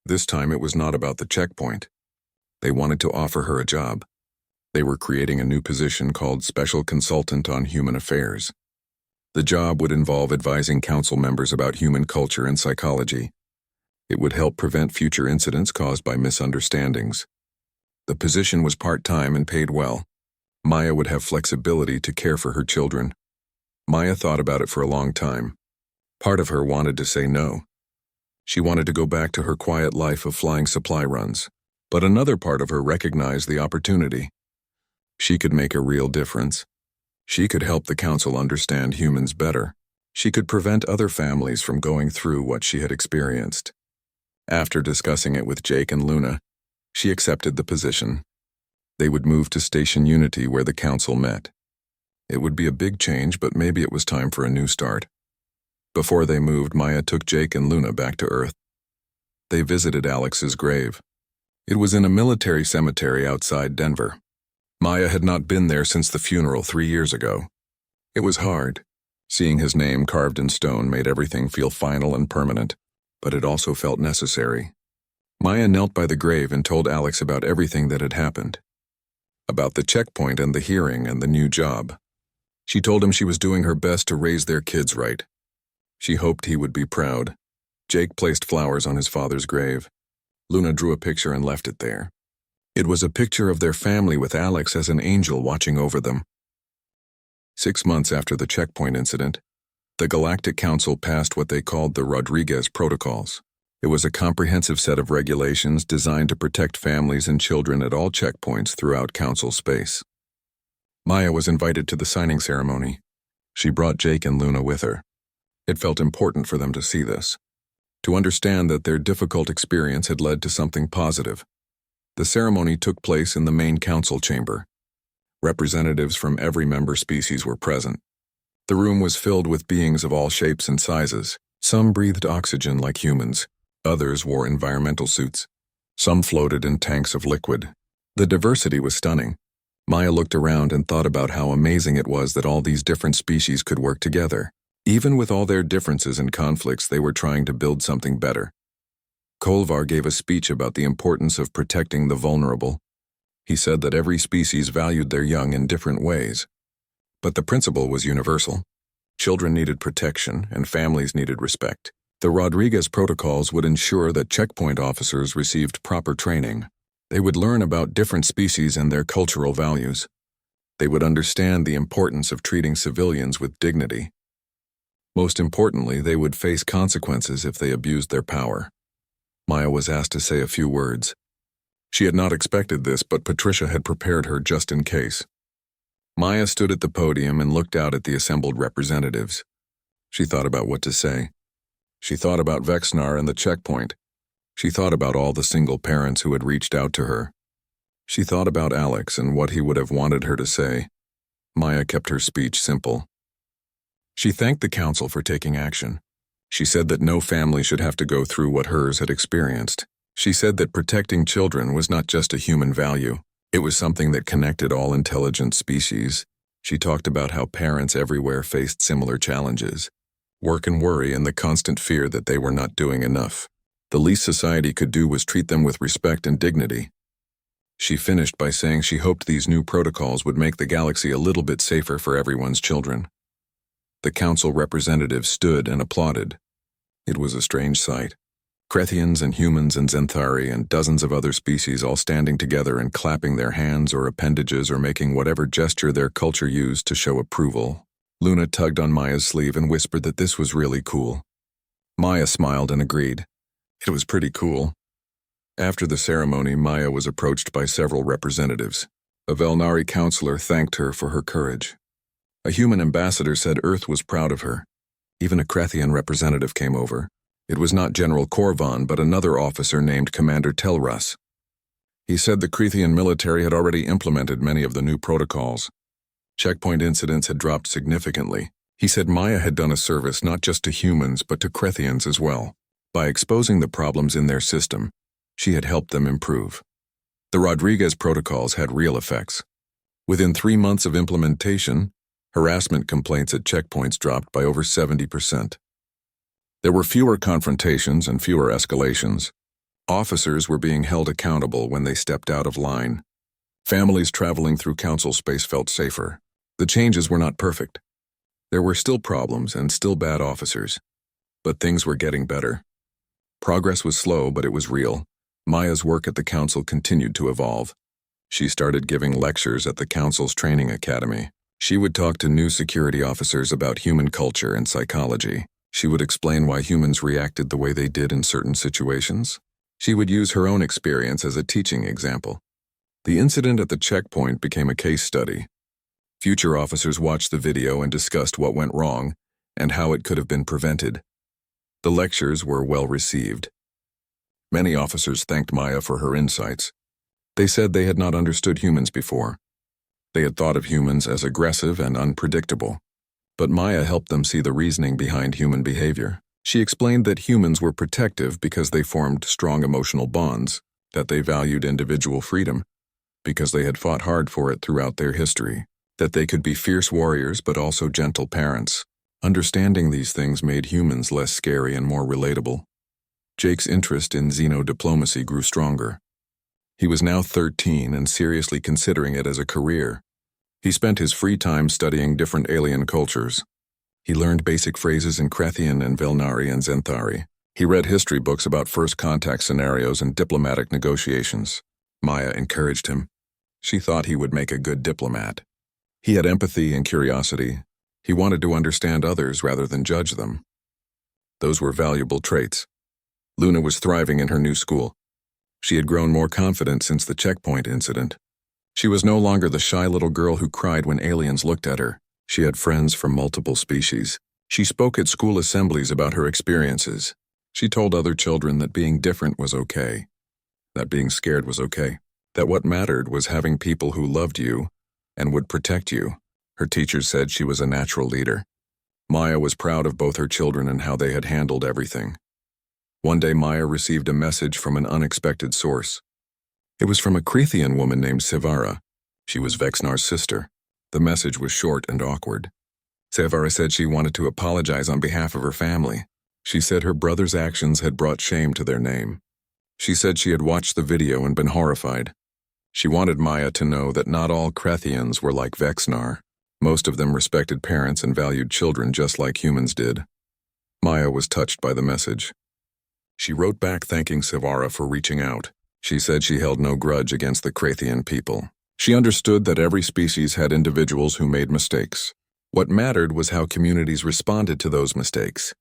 This time it was not about the checkpoint. They wanted to offer her a job. They were creating a new position called Special Consultant on Human Affairs. The job would involve advising council members about human culture and psychology. It would help prevent future incidents caused by misunderstandings. The position was part-time and paid well. Maya would have flexibility to care for her children. Maya thought about it for a long time. Part of her wanted to say no. She wanted to go back to her quiet life of flying supply runs. But another part of her recognized the opportunity. She could make a real difference. She could help the council understand humans better. She could prevent other families from going through what she had experienced. After discussing it with Jake and Luna, she accepted the position. They would move to Station Unity where the council met. It would be a big change, but maybe it was time for a new start. Before they moved, Maya took Jake and Luna back to Earth. They visited Alex's grave. It was in a military cemetery outside Denver. Maya had not been there since the funeral 3 years ago. It was hard. Seeing his name carved in stone made everything feel final and permanent, but it also felt necessary. Maya knelt by the grave and told Alex about everything that had happened. About the checkpoint and the hearing and the new job. She told him she was doing her best to raise their kids right. She hoped he would be proud. Jake placed flowers on his father's grave. Luna drew a picture and left it there. It was a picture of their family with Alex as an angel watching over them. 6 months after the checkpoint incident, the Galactic Council passed what they called the Rodriguez Protocols. It was a comprehensive set of regulations designed to protect families and children at all checkpoints throughout Council space. Maya was invited to the signing ceremony. She brought Jake and Luna with her. It felt important for them to see this, to understand that their difficult experience had led to something positive. The ceremony took place in the main council chamber. Representatives from every member species were present. The room was filled with beings of all shapes and sizes. Some breathed oxygen like humans. Others wore environmental suits. Some floated in tanks of liquid. The diversity was stunning. Maya looked around and thought about how amazing it was that all these different species could work together. Even with all their differences and conflicts, they were trying to build something better. Kolvar gave a speech about the importance of protecting the vulnerable. He said that every species valued their young in different ways. But the principle was universal. Children needed protection and families needed respect. The Rodriguez Protocols would ensure that checkpoint officers received proper training. They would learn about different species and their cultural values. They would understand the importance of treating civilians with dignity. Most importantly, they would face consequences if they abused their power. Maya was asked to say a few words. She had not expected this, but Patricia had prepared her just in case. Maya stood at the podium and looked out at the assembled representatives. She thought about what to say. She thought about Vexnar and the checkpoint. She thought about all the single parents who had reached out to her. She thought about Alex and what he would have wanted her to say. Maya kept her speech simple. She thanked the council for taking action. She said that no family should have to go through what hers had experienced. She said that protecting children was not just a human value. It was something that connected all intelligent species. She talked about how parents everywhere faced similar challenges. Work and worry and the constant fear that they were not doing enough. The least society could do was treat them with respect and dignity. She finished by saying she hoped these new protocols would make the galaxy a little bit safer for everyone's children. The council representatives stood and applauded. It was a strange sight. Krethians and humans and Zenthari and dozens of other species all standing together and clapping their hands or appendages or making whatever gesture their culture used to show approval. Luna tugged on Maya's sleeve and whispered that this was really cool. Maya smiled and agreed. It was pretty cool. After the ceremony, Maya was approached by several representatives. A Velnari counselor thanked her for her courage. A human ambassador said Earth was proud of her. Even a Krethian representative came over. It was not General Korvan, but another officer named Commander Telras. He said the Krethian military had already implemented many of the new protocols. Checkpoint incidents had dropped significantly. He said Maya had done a service not just to humans, but to Krethians as well. By exposing the problems in their system, she had helped them improve. The Rodriguez protocols had real effects. Within 3 months of implementation, harassment complaints at checkpoints dropped by over 70%. There were fewer confrontations and fewer escalations. Officers were being held accountable when they stepped out of line. Families traveling through council space felt safer. The changes were not perfect. There were still problems and still bad officers. But things were getting better. Progress was slow, but it was real. Maya's work at the council continued to evolve. She started giving lectures at the council's training academy. She would talk to new security officers about human culture and psychology. She would explain why humans reacted the way they did in certain situations. She would use her own experience as a teaching example. The incident at the checkpoint became a case study. Future officers watched the video and discussed what went wrong and how it could have been prevented. The lectures were well received. Many officers thanked Maya for her insights. They said they had not understood humans before. They had thought of humans as aggressive and unpredictable. But Maya helped them see the reasoning behind human behavior. She explained that humans were protective because they formed strong emotional bonds, that they valued individual freedom, because they had fought hard for it throughout their history, that they could be fierce warriors but also gentle parents. Understanding these things made humans less scary and more relatable. Jake's interest in xenodiplomacy grew stronger. He was now 13 and seriously considering it as a career. He spent his free time studying different alien cultures. He learned basic phrases in Krethian and Velnari and Zenthari. He read history books about first contact scenarios and diplomatic negotiations. Maya encouraged him. She thought he would make a good diplomat. He had empathy and curiosity. He wanted to understand others rather than judge them. Those were valuable traits. Luna was thriving in her new school. She had grown more confident since the checkpoint incident. She was no longer the shy little girl who cried when aliens looked at her. She had friends from multiple species. She spoke at school assemblies about her experiences. She told other children that being different was okay, that being scared was okay, that what mattered was having people who loved you and would protect you. Her teachers said she was a natural leader. Maya was proud of both her children and how they had handled everything. One day Maya received a message from an unexpected source. It was from a Krethian woman named Sevara. She was Vexnar's sister. The message was short and awkward. Sevara said she wanted to apologize on behalf of her family. She said her brother's actions had brought shame to their name. She said she had watched the video and been horrified. She wanted Maya to know that not all Krethians were like Vexnar. Most of them respected parents and valued children just like humans did. Maya was touched by the message. She wrote back thanking Sevara for reaching out. She said she held no grudge against the Krethian people. She understood that every species had individuals who made mistakes. What mattered was how communities responded to those mistakes.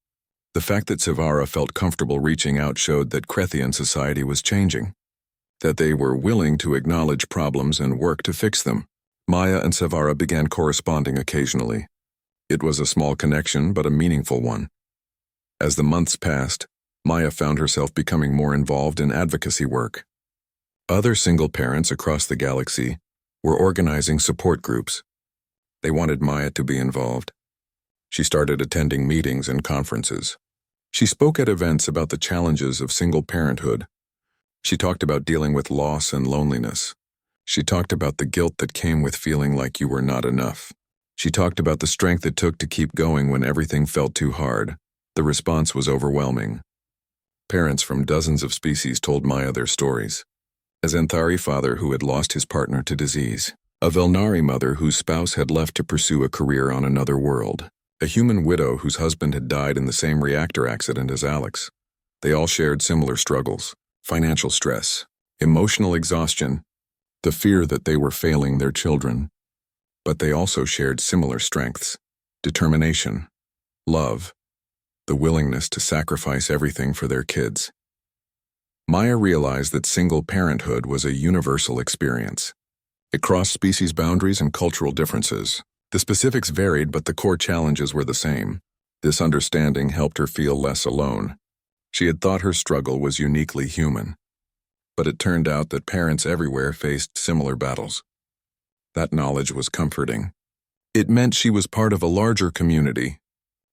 The fact that Savara felt comfortable reaching out showed that Krethian society was changing, that they were willing to acknowledge problems and work to fix them. Maya and Savara began corresponding occasionally. It was a small connection, but a meaningful one. As the months passed, Maya found herself becoming more involved in advocacy work. Other single parents across the galaxy were organizing support groups. They wanted Maya to be involved. She started attending meetings and conferences. She spoke at events about the challenges of single parenthood. She talked about dealing with loss and loneliness. She talked about the guilt that came with feeling like you were not enough. She talked about the strength it took to keep going when everything felt too hard. The response was overwhelming. Parents from dozens of species told Maya their stories. A Xanthari father who had lost his partner to disease. A Velnari mother whose spouse had left to pursue a career on another world. A human widow whose husband had died in the same reactor accident as Alex. They all shared similar struggles: financial stress, emotional exhaustion, the fear that they were failing their children. But they also shared similar strengths: determination, love, the willingness to sacrifice everything for their kids. Maya realized that single parenthood was a universal experience. It crossed species boundaries and cultural differences. The specifics varied, but the core challenges were the same. This understanding helped her feel less alone. She had thought her struggle was uniquely human. But it turned out that parents everywhere faced similar battles. That knowledge was comforting. It meant she was part of a larger community,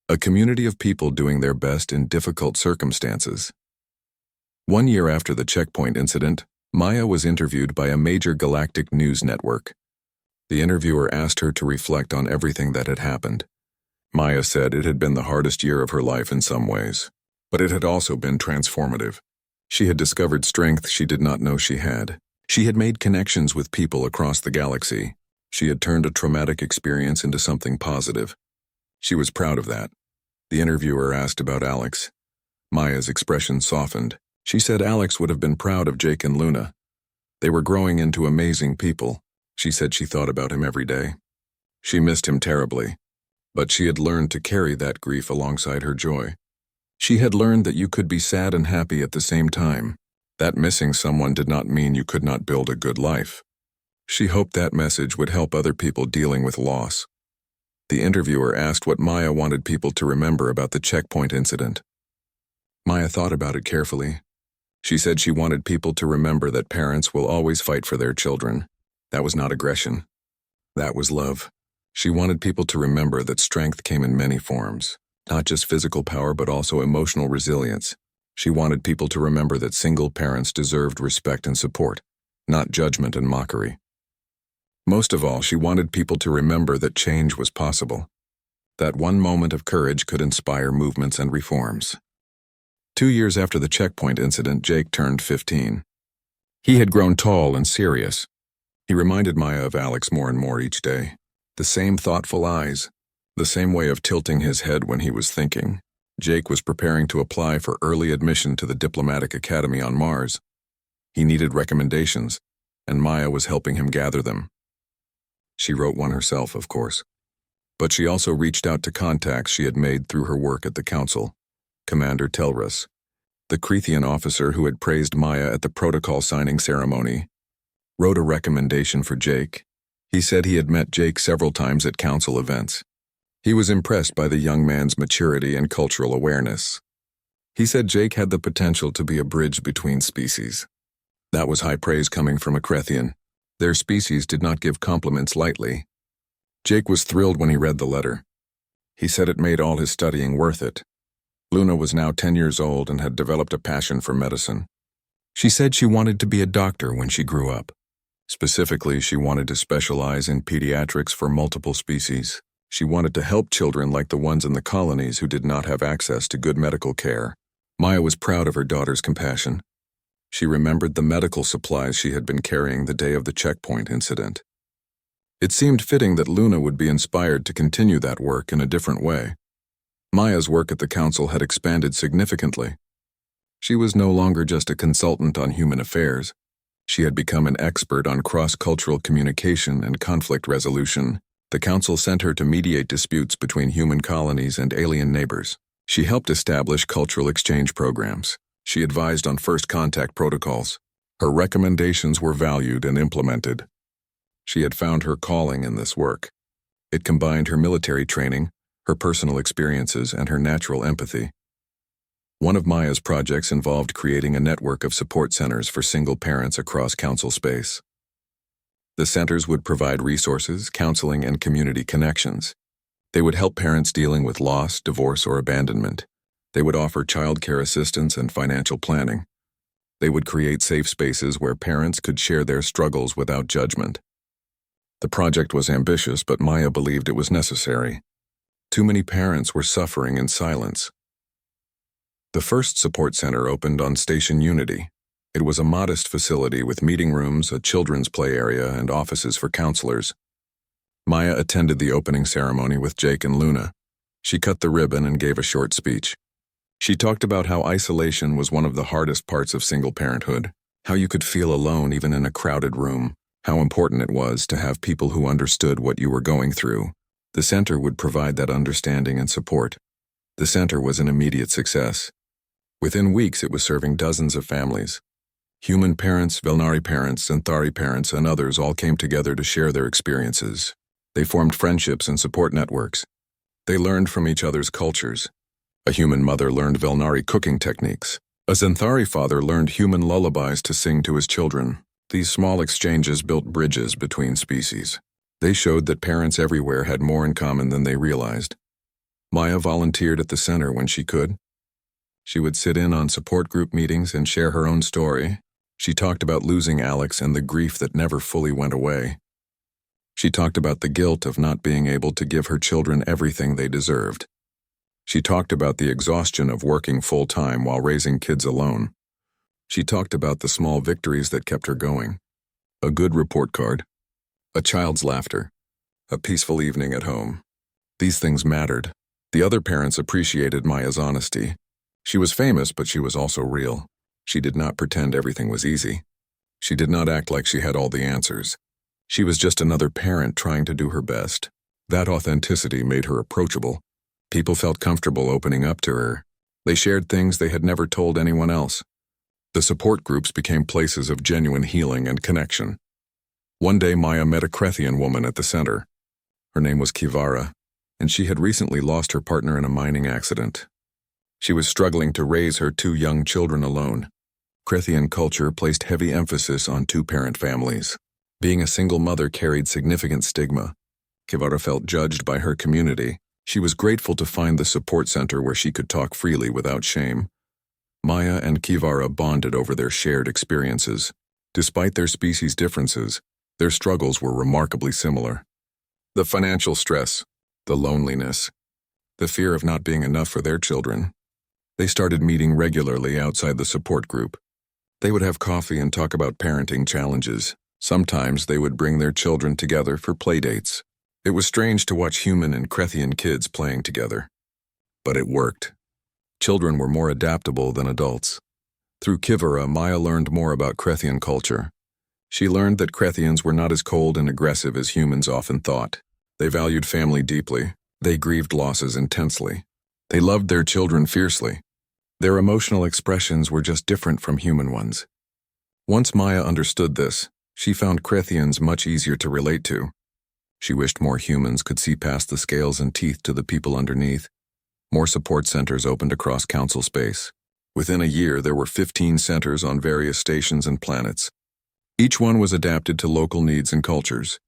a community of people doing their best in difficult circumstances. 1 year after the checkpoint incident, Maya was interviewed by a major galactic news network. The interviewer asked her to reflect on everything that had happened. Maya said it had been the hardest year of her life in some ways, but it had also been transformative. She had discovered strength she did not know she had. She had made connections with people across the galaxy. She had turned a traumatic experience into something positive. She was proud of that. The interviewer asked about Alex. Maya's expression softened. She said Alex would have been proud of Jake and Luna. They were growing into amazing people. She said she thought about him every day. She missed him terribly, but she had learned to carry that grief alongside her joy. She had learned that you could be sad and happy at the same time. That missing someone did not mean you could not build a good life. She hoped that message would help other people dealing with loss. The interviewer asked what Maya wanted people to remember about the checkpoint incident. Maya thought about it carefully. She said she wanted people to remember that parents will always fight for their children. That was not aggression. That was love. She wanted people to remember that strength came in many forms, not just physical power but also emotional resilience. She wanted people to remember that single parents deserved respect and support, not judgment and mockery. Most of all, she wanted people to remember that change was possible, that one moment of courage could inspire movements and reforms. 2 years after the checkpoint incident, Jake turned 15. He had grown tall and serious. He reminded Maya of Alex more and more each day. The same thoughtful eyes, the same way of tilting his head when he was thinking. Jake was preparing to apply for early admission to the Diplomatic Academy on Mars. He needed recommendations, and Maya was helping him gather them. She wrote one herself, of course. But she also reached out to contacts she had made through her work at the Council. Commander Telrus, the Krethian officer who had praised Maya at the protocol signing ceremony, wrote a recommendation for Jake. He said he had met Jake several times at council events. He was impressed by the young man's maturity and cultural awareness. He said Jake had the potential to be a bridge between species. That was high praise coming from a Krethian. Their species did not give compliments lightly. Jake was thrilled when he read the letter. He said it made all his studying worth it. Luna was now 10 years old and had developed a passion for medicine. She said she wanted to be a doctor when she grew up. Specifically, she wanted to specialize in pediatrics for multiple species. She wanted to help children like the ones in the colonies who did not have access to good medical care. Maya was proud of her daughter's compassion. She remembered the medical supplies she had been carrying the day of the checkpoint incident. It seemed fitting that Luna would be inspired to continue that work in a different way. Maya's work at the council had expanded significantly. She was no longer just a consultant on human affairs. She had become an expert on cross-cultural communication and conflict resolution. The council sent her to mediate disputes between human colonies and alien neighbors. She helped establish cultural exchange programs. She advised on first contact protocols. Her recommendations were valued and implemented. She had found her calling in this work. It combined her military training, her personal experiences, and her natural empathy. One of Maya's projects involved creating a network of support centers for single parents across council space. The centers would provide resources, counseling, and community connections. They would help parents dealing with loss, divorce, or abandonment. They would offer childcare assistance and financial planning. They would create safe spaces where parents could share their struggles without judgment. The project was ambitious, but Maya believed it was necessary. Too many parents were suffering in silence. The first support center opened on Station Unity. It was a modest facility with meeting rooms, a children's play area, and offices for counselors. Maya attended the opening ceremony with Jake and Luna. She cut the ribbon and gave a short speech. She talked about how isolation was one of the hardest parts of single parenthood, how you could feel alone even in a crowded room, how important it was to have people who understood what you were going through. The center would provide that understanding and support. The center was an immediate success. Within weeks, it was serving dozens of families. Human parents, Velnari parents, Xanthari parents, and others all came together to share their experiences. They formed friendships and support networks. They learned from each other's cultures. A human mother learned Velnari cooking techniques. A Xanthari father learned human lullabies to sing to his children. These small exchanges built bridges between species. They showed that parents everywhere had more in common than they realized. Maya volunteered at the center when she could. She would sit in on support group meetings and share her own story. She talked about losing Alex and the grief that never fully went away. She talked about the guilt of not being able to give her children everything they deserved. She talked about the exhaustion of working full-time while raising kids alone. She talked about the small victories that kept her going. A good report card, a child's laughter, a peaceful evening at home. These things mattered. The other parents appreciated Maya's honesty. She was famous, but she was also real. She did not pretend everything was easy. She did not act like she had all the answers. She was just another parent trying to do her best. That authenticity made her approachable. People felt comfortable opening up to her. They shared things they had never told anyone else. The support groups became places of genuine healing and connection. One day, Maya met a Krethian woman at the center. Her name was Kivara, and she had recently lost her partner in a mining accident. She was struggling to raise her 2 young children alone. Krethian culture placed heavy emphasis on 2-parent families. Being a single mother carried significant stigma. Kivara felt judged by her community. She was grateful to find the support center where she could talk freely without shame. Maya and Kivara bonded over their shared experiences. Despite their species differences, their struggles were remarkably similar. The financial stress, the loneliness, the fear of not being enough for their children. They started meeting regularly outside the support group. They would have coffee and talk about parenting challenges. Sometimes they would bring their children together for playdates. It was strange to watch human and Krethian kids playing together. But it worked. Children were more adaptable than adults. Through Kivara, Maya learned more about Krethian culture. She learned that Krethians were not as cold and aggressive as humans often thought. They valued family deeply. They grieved losses intensely. They loved their children fiercely. Their emotional expressions were just different from human ones. Once Maya understood this, she found Krethians much easier to relate to. She wished more humans could see past the scales and teeth to the people underneath. More support centers opened across council space. Within a year, there were 15 centers on various stations and planets. Each one was adapted to local needs and cultures,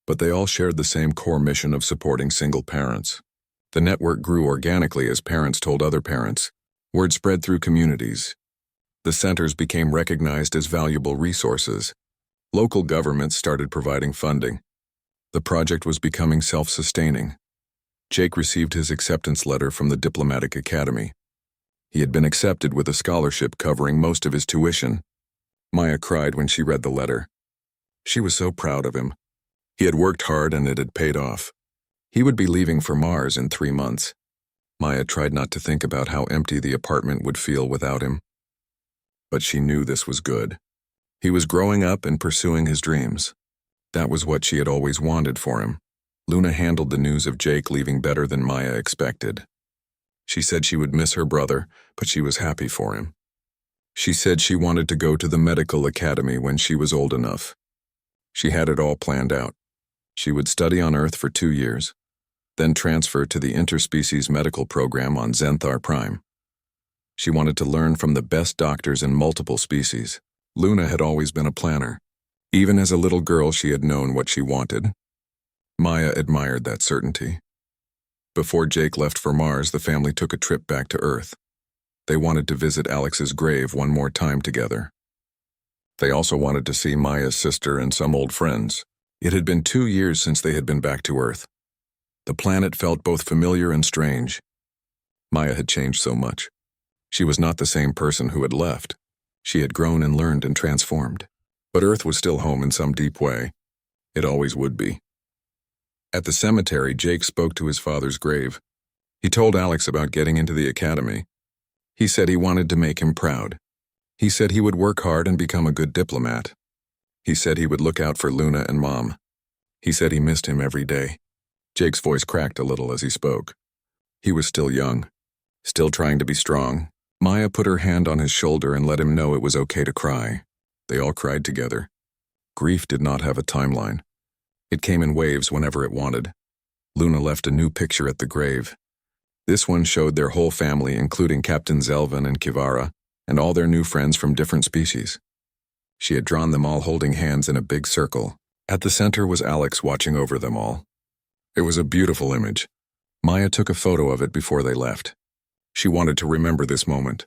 but they all shared the same core mission of supporting single parents. The network grew organically as parents told other parents. Word spread through communities. The centers became recognized as valuable resources. Local governments started providing funding. The project was becoming self-sustaining. Jake received his acceptance letter from the Diplomatic Academy. He had been accepted with a scholarship covering most of his tuition. Maya cried when she read the letter. She was so proud of him. He had worked hard and it had paid off. He would be leaving for Mars in 3 months. Maya tried not to think about how empty the apartment would feel without him. But she knew this was good. He was growing up and pursuing his dreams. That was what she had always wanted for him. Luna handled the news of Jake leaving better than Maya expected. She said she would miss her brother, but she was happy for him. She said she wanted to go to the medical academy when she was old enough. She had it all planned out. She would study on Earth for 2 years, then transfer to the interspecies medical program on Zenthar Prime. She wanted to learn from the best doctors in multiple species. Luna had always been a planner. Even as a little girl, she had known what she wanted. Maya admired that certainty. Before Jake left for Mars, the family took a trip back to Earth. They wanted to visit Alex's grave one more time together. They also wanted to see Maya's sister and some old friends. It had been 2 years since they had been back to Earth. The planet felt both familiar and strange. Maya had changed so much. She was not the same person who had left. She had grown and learned and transformed. But Earth was still home in some deep way. It always would be. At the cemetery, Jake spoke to his father's grave. He told Alex about getting into the academy. He said he wanted to make him proud. He said he would work hard and become a good diplomat. He said he would look out for Luna and Mom. He said he missed him every day. Jake's voice cracked a little as he spoke. He was still young, still trying to be strong. Maya put her hand on his shoulder and let him know it was okay to cry. They all cried together. Grief did not have a timeline. It came in waves whenever it wanted. Luna left a new picture at the grave. This one showed their whole family, including Captain Zelvin and Kivara, and all their new friends from different species. She had drawn them all holding hands in a big circle. At the center was Alex watching over them all. It was a beautiful image. Maya took a photo of it before they left. She wanted to remember this moment.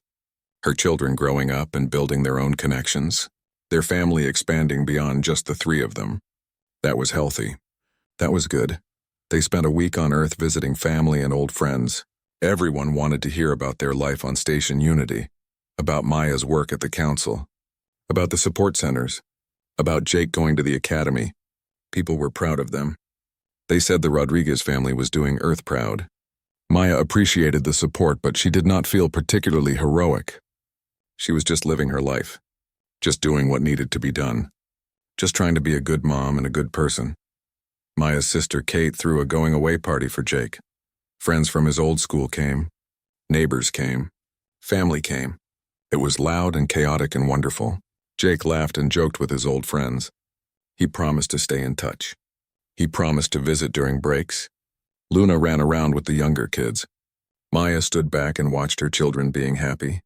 Her children growing up and building their own connections. Their family expanding beyond just the 3 of them. That was healthy. That was good. They spent a week on Earth visiting family and old friends. Everyone wanted to hear about their life on Station Unity, about Maya's work at the council, about the support centers, about Jake going to the academy. People were proud of them. They said the Rodriguez family was doing Earth proud. Maya appreciated the support, but she did not feel particularly heroic. She was just living her life, just doing what needed to be done, just trying to be a good mom and a good person. Maya's sister Kate threw a going-away party for Jake. Friends from his old school came. Neighbors came. Family came. It was loud and chaotic and wonderful. Jake laughed and joked with his old friends. He promised to stay in touch. He promised to visit during breaks. Luna ran around with the younger kids. Maya stood back and watched her children being happy.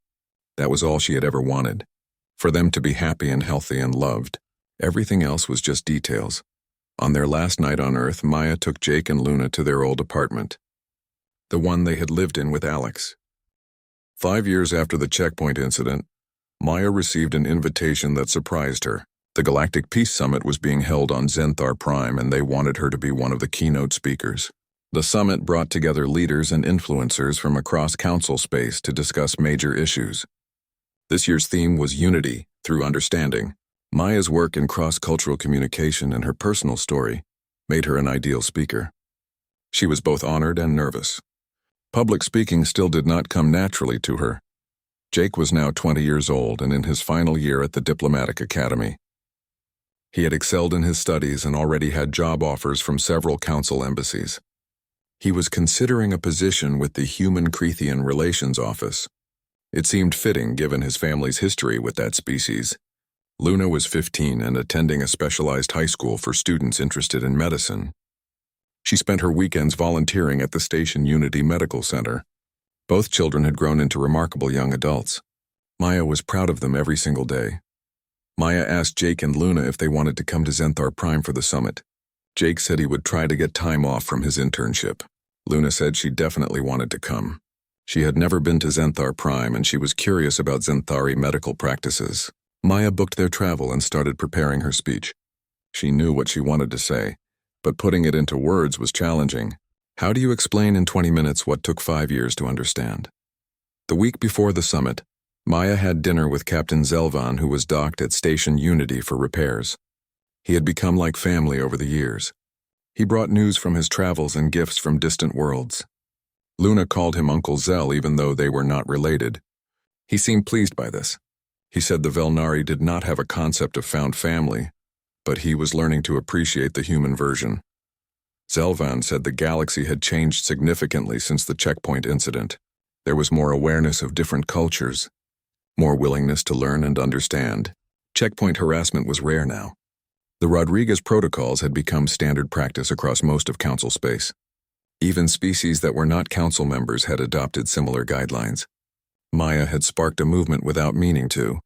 That was all she had ever wanted. For them to be happy and healthy and loved. Everything else was just details. On their last night on Earth, Maya took Jake and Luna to their old apartment. The one they had lived in with Alex. 5 years after the checkpoint incident, Maya received an invitation that surprised her. The Galactic Peace Summit was being held on Zenthar Prime, and they wanted her to be one of the keynote speakers. The summit brought together leaders and influencers from across council space to discuss major issues. This year's theme was Unity through Understanding. Maya's work in cross-cultural communication and her personal story made her an ideal speaker. She was both honored and nervous. Public speaking still did not come naturally to her. Jake was now 20 years old and in his final year at the Diplomatic Academy. He had excelled in his studies and already had job offers from several council embassies. He was considering a position with the Human-Creathian Relations Office. It seemed fitting given his family's history with that species. Luna was 15 and attending a specialized high school for students interested in medicine. She spent her weekends volunteering at the Station Unity Medical Center. Both children had grown into remarkable young adults. Maya was proud of them every single day. Maya asked Jake and Luna if they wanted to come to Zenthar Prime for the summit. Jake said he would try to get time off from his internship. Luna said she definitely wanted to come. She had never been to Zenthar Prime and she was curious about Zenthari medical practices. Maya booked their travel and started preparing her speech. She knew what she wanted to say, but putting it into words was challenging. How do you explain in 20 minutes what took 5 years to understand? The week before the summit, Maya had dinner with Captain Zelvan, who was docked at Station Unity for repairs. He had become like family over the years. He brought news from his travels and gifts from distant worlds. Luna called him Uncle Zell even though they were not related. He seemed pleased by this. He said the Velnari did not have a concept of found family, but he was learning to appreciate the human version. Zelvan said the galaxy had changed significantly since the checkpoint incident. There was more awareness of different cultures, more willingness to learn and understand. Checkpoint harassment was rare now. The Rodriguez protocols had become standard practice across most of Council space. Even species that were not Council members had adopted similar guidelines. Maya had sparked a movement without meaning to,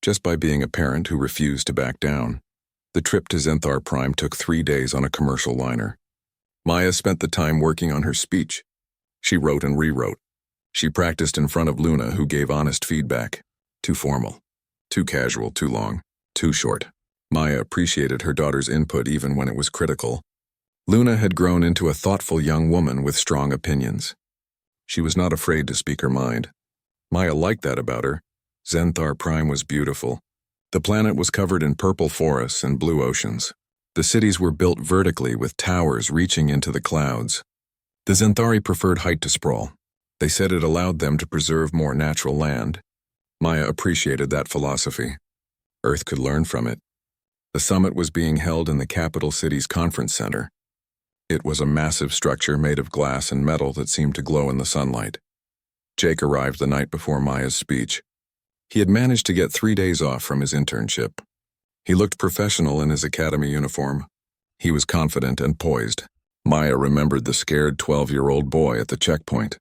just by being a parent who refused to back down. The trip to Zenthar Prime took 3 days on a commercial liner. Maya spent the time working on her speech. She wrote and rewrote. She practiced in front of Luna, who gave honest feedback. Too formal, too casual, too long, too short. Maya appreciated her daughter's input even when it was critical. Luna had grown into a thoughtful young woman with strong opinions. She was not afraid to speak her mind. Maya liked that about her. Zenthar Prime was beautiful. The planet was covered in purple forests and blue oceans. The cities were built vertically with towers reaching into the clouds. The Zenthari preferred height to sprawl. They said it allowed them to preserve more natural land. Maya appreciated that philosophy. Earth could learn from it. The summit was being held in the capital city's conference center. It was a massive structure made of glass and metal that seemed to glow in the sunlight. Jake arrived the night before Maya's speech. He had managed to get 3 days off from his internship. He looked professional in his academy uniform. He was confident and poised. Maya remembered the scared 12-year-old boy at the checkpoint.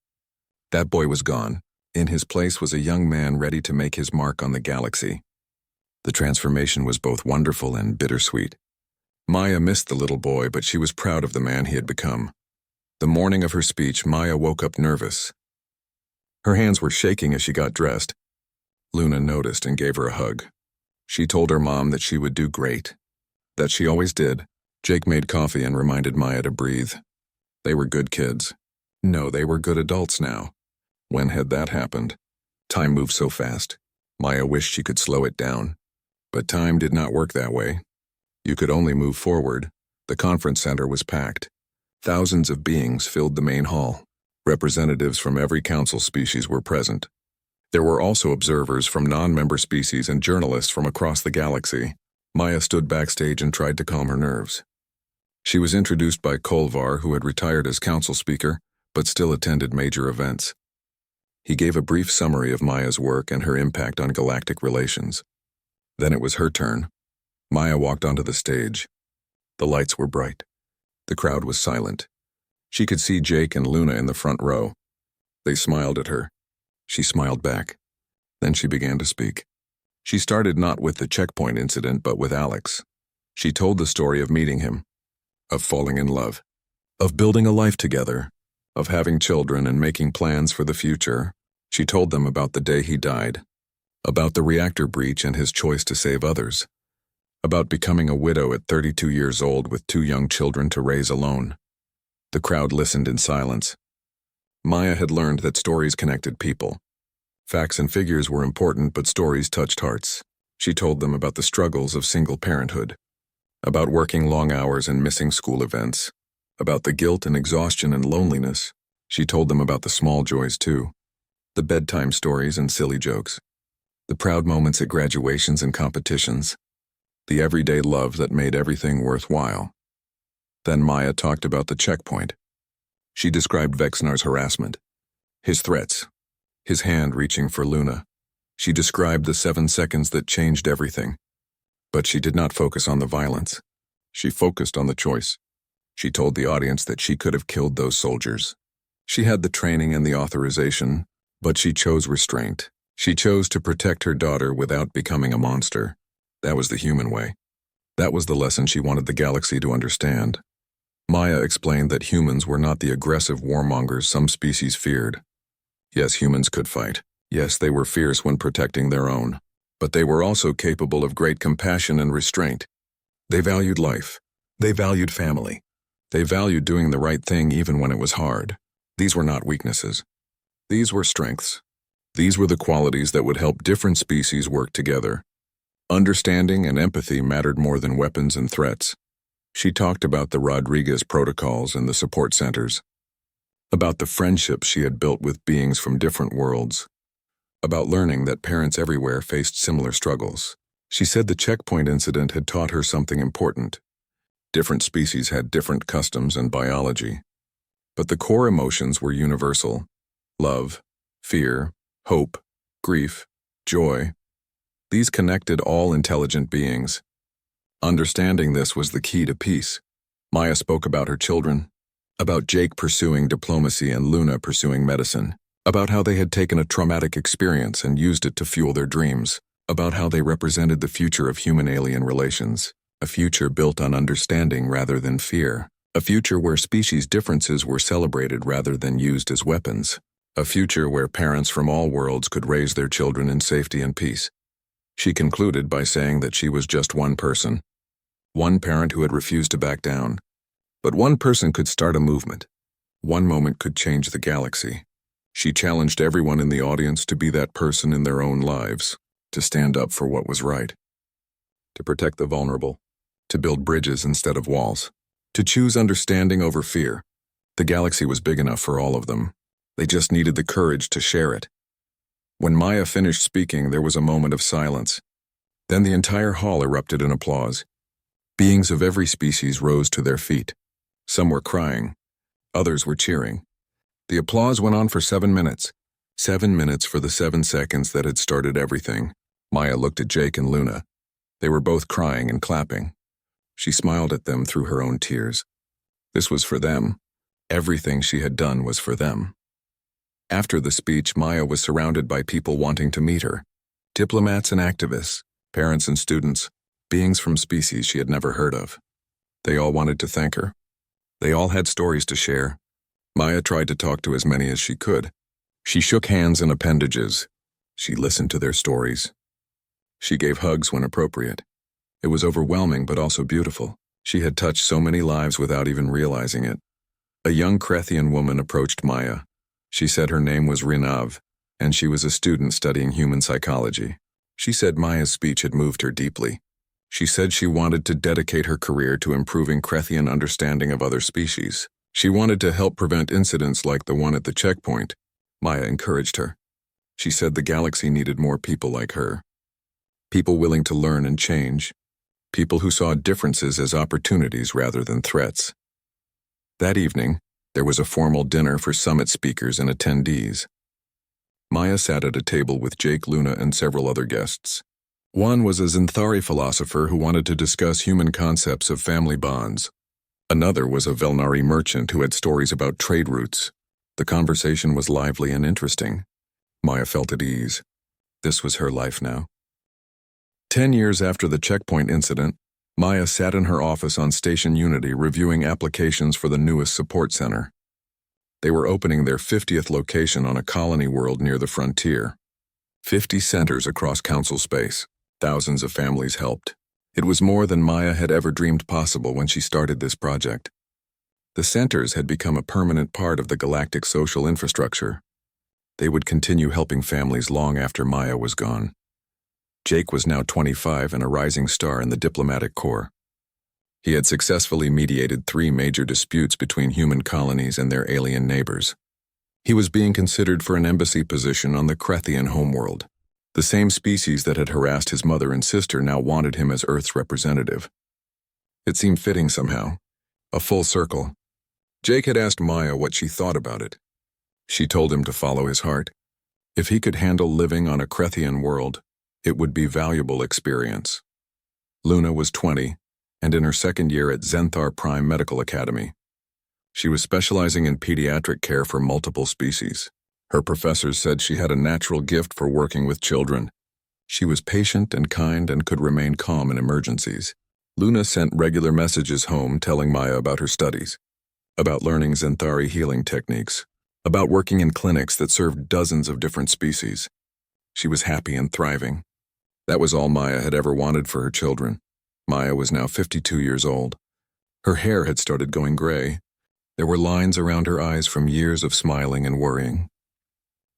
That boy was gone. In his place was a young man ready to make his mark on the galaxy. The transformation was both wonderful and bittersweet. Maya missed the little boy, but she was proud of the man he had become. The morning of her speech, Maya woke up nervous. Her hands were shaking as she got dressed. Luna noticed and gave her a hug. She told her mom that she would do great. That she always did. Jake made coffee and reminded Maya to breathe. They were good kids. No, they were good adults now. When had that happened? Time moved so fast. Maya wished she could slow it down. But time did not work that way. You could only move forward. The conference center was packed. Thousands of beings filled the main hall. Representatives from every council species were present. There were also observers from non-member species and journalists from across the galaxy. Maya stood backstage and tried to calm her nerves. She was introduced by Kolvar, who had retired as council speaker, but still attended major events. He gave a brief summary of Maya's work and her impact on galactic relations. Then it was her turn. Maya walked onto the stage. The lights were bright. The crowd was silent. She could see Jake and Luna in the front row. They smiled at her. She smiled back. Then she began to speak. She started not with the checkpoint incident, but with Alex. She told the story of meeting him, of falling in love, of building a life together, of having children and making plans for the future. She told them about the day he died, about the reactor breach and his choice to save others, about becoming a widow at 32 years old with 2 young children to raise alone. The crowd listened in silence. Maya had learned that stories connected people. Facts and figures were important, but stories touched hearts. She told them about the struggles of single parenthood, about working long hours and missing school events, about the guilt and exhaustion and loneliness. She told them about the small joys too, the bedtime stories and silly jokes, the proud moments at graduations and competitions, the everyday love that made everything worthwhile. Then Maya talked about the checkpoint. She described Vexnar's harassment, his threats, his hand reaching for Luna. She described the 7 seconds that changed everything. But she did not focus on the violence. She focused on the choice. She told the audience that she could have killed those soldiers. She had the training and the authorization, but she chose restraint. She chose to protect her daughter without becoming a monster. That was the human way. That was the lesson she wanted the galaxy to understand. Maya explained that humans were not the aggressive warmongers some species feared. Yes, humans could fight. Yes, they were fierce when protecting their own. But they were also capable of great compassion and restraint. They valued life. They valued family. They valued doing the right thing even when it was hard. These were not weaknesses. These were strengths. These were the qualities that would help different species work together. Understanding and empathy mattered more than weapons and threats. She talked about the Rodriguez protocols and the support centers, about the friendships she had built with beings from different worlds, about learning that parents everywhere faced similar struggles. She said the checkpoint incident had taught her something important. Different species had different customs and biology, but the core emotions were universal: love, fear, hope, grief, joy. These connected all intelligent beings. Understanding this was the key to peace. Maya spoke about her children, about Jake pursuing diplomacy and Luna pursuing medicine, about how they had taken a traumatic experience and used it to fuel their dreams, about how they represented the future of human-alien relations, a future built on understanding rather than fear, a future where species differences were celebrated rather than used as weapons, a future where parents from all worlds could raise their children in safety and peace. She concluded by saying that she was just one person, one parent who had refused to back down. But one person could start a movement. One moment could change the galaxy. She challenged everyone in the audience to be that person in their own lives, to stand up for what was right, to protect the vulnerable, to build bridges instead of walls, to choose understanding over fear. The galaxy was big enough for all of them. They just needed the courage to share it. When Maya finished speaking, there was a moment of silence. Then the entire hall erupted in applause. Beings of every species rose to their feet. Some were crying. Others were cheering. The applause went on for 7 minutes. 7 minutes for the 7 seconds that had started everything. Maya looked at Jake and Luna. They were both crying and clapping. She smiled at them through her own tears. This was for them. Everything she had done was for them. After the speech, Maya was surrounded by people wanting to meet her. Diplomats and activists, parents and students, beings from species she had never heard of. They all wanted to thank her. They all had stories to share. Maya tried to talk to as many as she could. She shook hands and appendages. She listened to their stories. She gave hugs when appropriate. It was overwhelming but also beautiful. She had touched so many lives without even realizing it. A young Krethian woman approached Maya. She said her name was Rinav, and she was a student studying human psychology. She said Maya's speech had moved her deeply. She said she wanted to dedicate her career to improving Krethian understanding of other species. She wanted to help prevent incidents like the one at the checkpoint. Maya encouraged her. She said the galaxy needed more people like her. People willing to learn and change. People who saw differences as opportunities rather than threats. That evening, there was a formal dinner for summit speakers and attendees. Maya sat at a table with Jake, Luna, and several other guests. One was a Xanthari philosopher who wanted to discuss human concepts of family bonds. Another was a Velnari merchant who had stories about trade routes. The conversation was lively and interesting. Maya felt at ease. This was her life now. 10 years after the checkpoint incident, Maya sat in her office on Station Unity reviewing applications for the newest support center. They were opening their 50th location on a colony world near the frontier. 50 centers across council space. Thousands of families helped. It was more than Maya had ever dreamed possible when she started this project. The centers had become a permanent part of the galactic social infrastructure. They would continue helping families long after Maya was gone. Jake was now 25 and a rising star in the diplomatic corps. He had successfully mediated 3 major disputes between human colonies and their alien neighbors. He was being considered for an embassy position on the Krethian homeworld. The same species that had harassed his mother and sister now wanted him as Earth's representative. It seemed fitting somehow. A full circle. Jake had asked Maya what she thought about it. She told him to follow his heart. If he could handle living on a Krethian world, it would be valuable experience. Luna was 20, and in her second year at Xanthar Prime Medical Academy. She was specializing in pediatric care for multiple species. Her professors said she had a natural gift for working with children. She was patient and kind and could remain calm in emergencies. Luna sent regular messages home telling Maya about her studies, about learning Xanthari healing techniques, about working in clinics that served dozens of different species. She was happy and thriving. That was all Maya had ever wanted for her children. Maya was now 52 years old. Her hair had started going gray. There were lines around her eyes from years of smiling and worrying.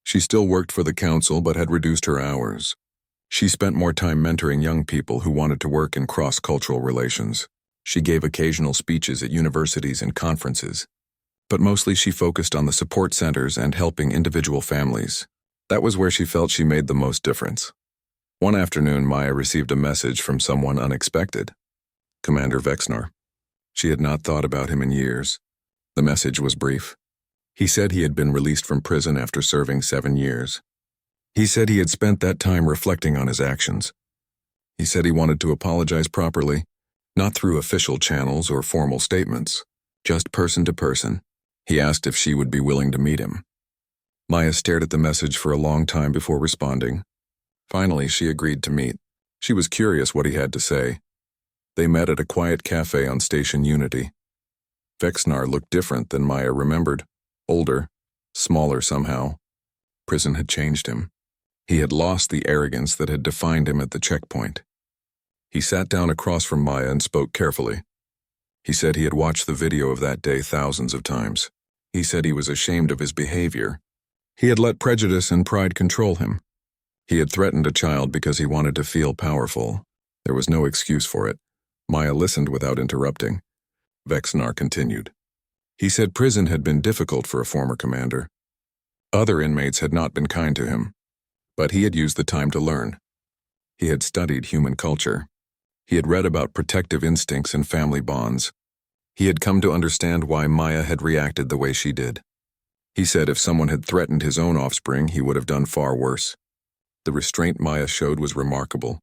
She still worked for the council but had reduced her hours. She spent more time mentoring young people who wanted to work in cross-cultural relations. She gave occasional speeches at universities and conferences. But mostly she focused on the support centers and helping individual families. That was where she felt she made the most difference. One afternoon, Maya received a message from someone unexpected. Commander Vexnar. She had not thought about him in years. The message was brief. He said he had been released from prison after serving 7 years. He said he had spent that time reflecting on his actions. He said he wanted to apologize properly, not through official channels or formal statements, just person to person. He asked if she would be willing to meet him. Maya stared at the message for a long time before responding. Finally, she agreed to meet. She was curious what he had to say. They met at a quiet cafe on Station Unity. Vexnar looked different than Maya remembered. Older, smaller somehow. Prison had changed him. He had lost the arrogance that had defined him at the checkpoint. He sat down across from Maya and spoke carefully. He said he had watched the video of that day thousands of times. He said he was ashamed of his behavior. He had let prejudice and pride control him. He had threatened a child because he wanted to feel powerful. There was no excuse for it. Maya listened without interrupting. Vexnar continued. He said prison had been difficult for a former commander. Other inmates had not been kind to him, but he had used the time to learn. He had studied human culture. He had read about protective instincts and family bonds. He had come to understand why Maya had reacted the way she did. He said if someone had threatened his own offspring, he would have done far worse. The restraint Maya showed was remarkable.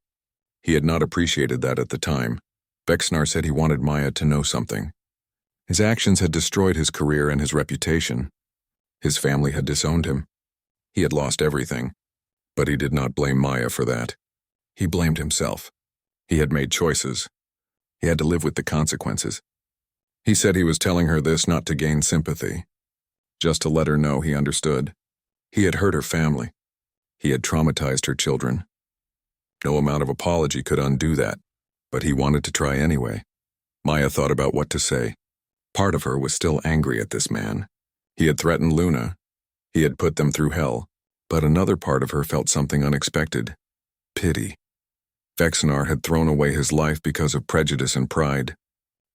He had not appreciated that at the time. Vexnar said he wanted Maya to know something. His actions had destroyed his career and his reputation. His family had disowned him. He had lost everything, but he did not blame Maya for that. He blamed himself. He had made choices. He had to live with the consequences. He said he was telling her this not to gain sympathy, just to let her know he understood. He had hurt her family. He had traumatized her children. No amount of apology could undo that, but he wanted to try anyway. Maya thought about what to say. Part of her was still angry at this man. He had threatened Luna. He had put them through hell. But another part of her felt something unexpected. Pity. Vexnar had thrown away his life because of prejudice and pride.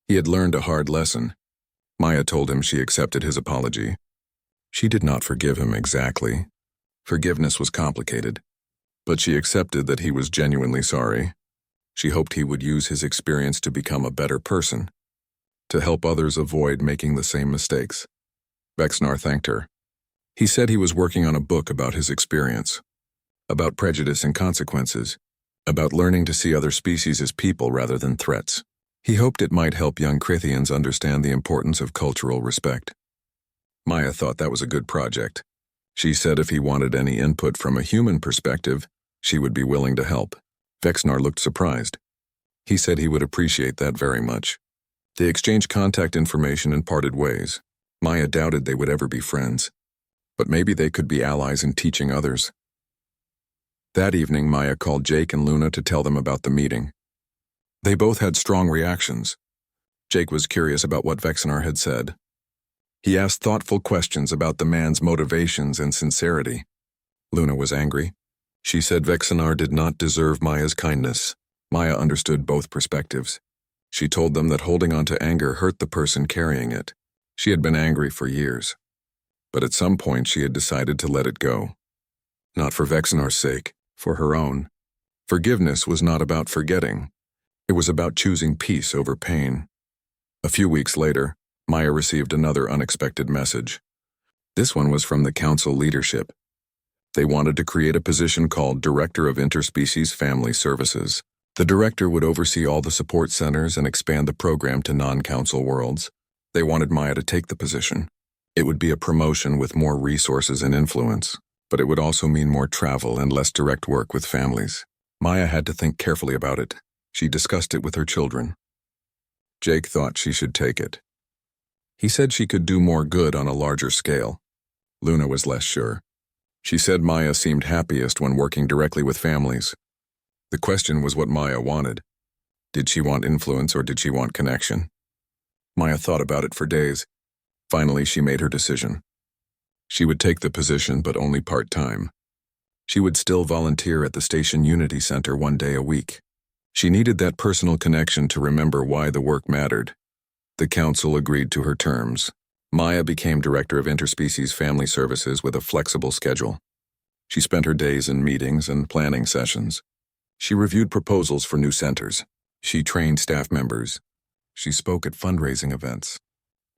He had learned a hard lesson. Maya told him she accepted his apology. She did not forgive him exactly. Forgiveness was complicated. But she accepted that he was genuinely sorry. She hoped he would use his experience to become a better person, to help others avoid making the same mistakes. Vexnar thanked her. He said he was working on a book about his experience, about prejudice and consequences, about learning to see other species as people rather than threats. He hoped it might help young Krithians understand the importance of cultural respect. Maya thought that was a good project. She said if he wanted any input from a human perspective, she would be willing to help. Vexnar looked surprised. He said he would appreciate that very much. They exchanged contact information and parted ways. Maya doubted they would ever be friends, but maybe they could be allies in teaching others. That evening, Maya called Jake and Luna to tell them about the meeting. They both had strong reactions. Jake was curious about what Vexnar had said. He asked thoughtful questions about the man's motivations and sincerity. Luna was angry. She said Vexnar did not deserve Maya's kindness. Maya understood both perspectives. She told them that holding on to anger hurt the person carrying it. She had been angry for years, but at some point she had decided to let it go. Not for Vexnar's sake, for her own. Forgiveness was not about forgetting. It was about choosing peace over pain. A few weeks later, Maya received another unexpected message. This one was from the council leadership. They wanted to create a position called Director of Interspecies Family Services. The director would oversee all the support centers and expand the program to non-council worlds. They wanted Maya to take the position. It would be a promotion with more resources and influence, but it would also mean more travel and less direct work with families. Maya had to think carefully about it. She discussed it with her children. Jake thought she should take it. He said she could do more good on a larger scale. Luna was less sure. She said Maya seemed happiest when working directly with families. The question was what Maya wanted. Did she want influence or did she want connection? Maya thought about it for days. Finally, she made her decision. She would take the position, but only part-time. She would still volunteer at the Station Unity Center 1 day a week. She needed that personal connection to remember why the work mattered. The council agreed to her terms. Maya became Director of Interspecies Family Services with a flexible schedule. She spent her days in meetings and planning sessions. She reviewed proposals for new centers. She trained staff members. She spoke at fundraising events.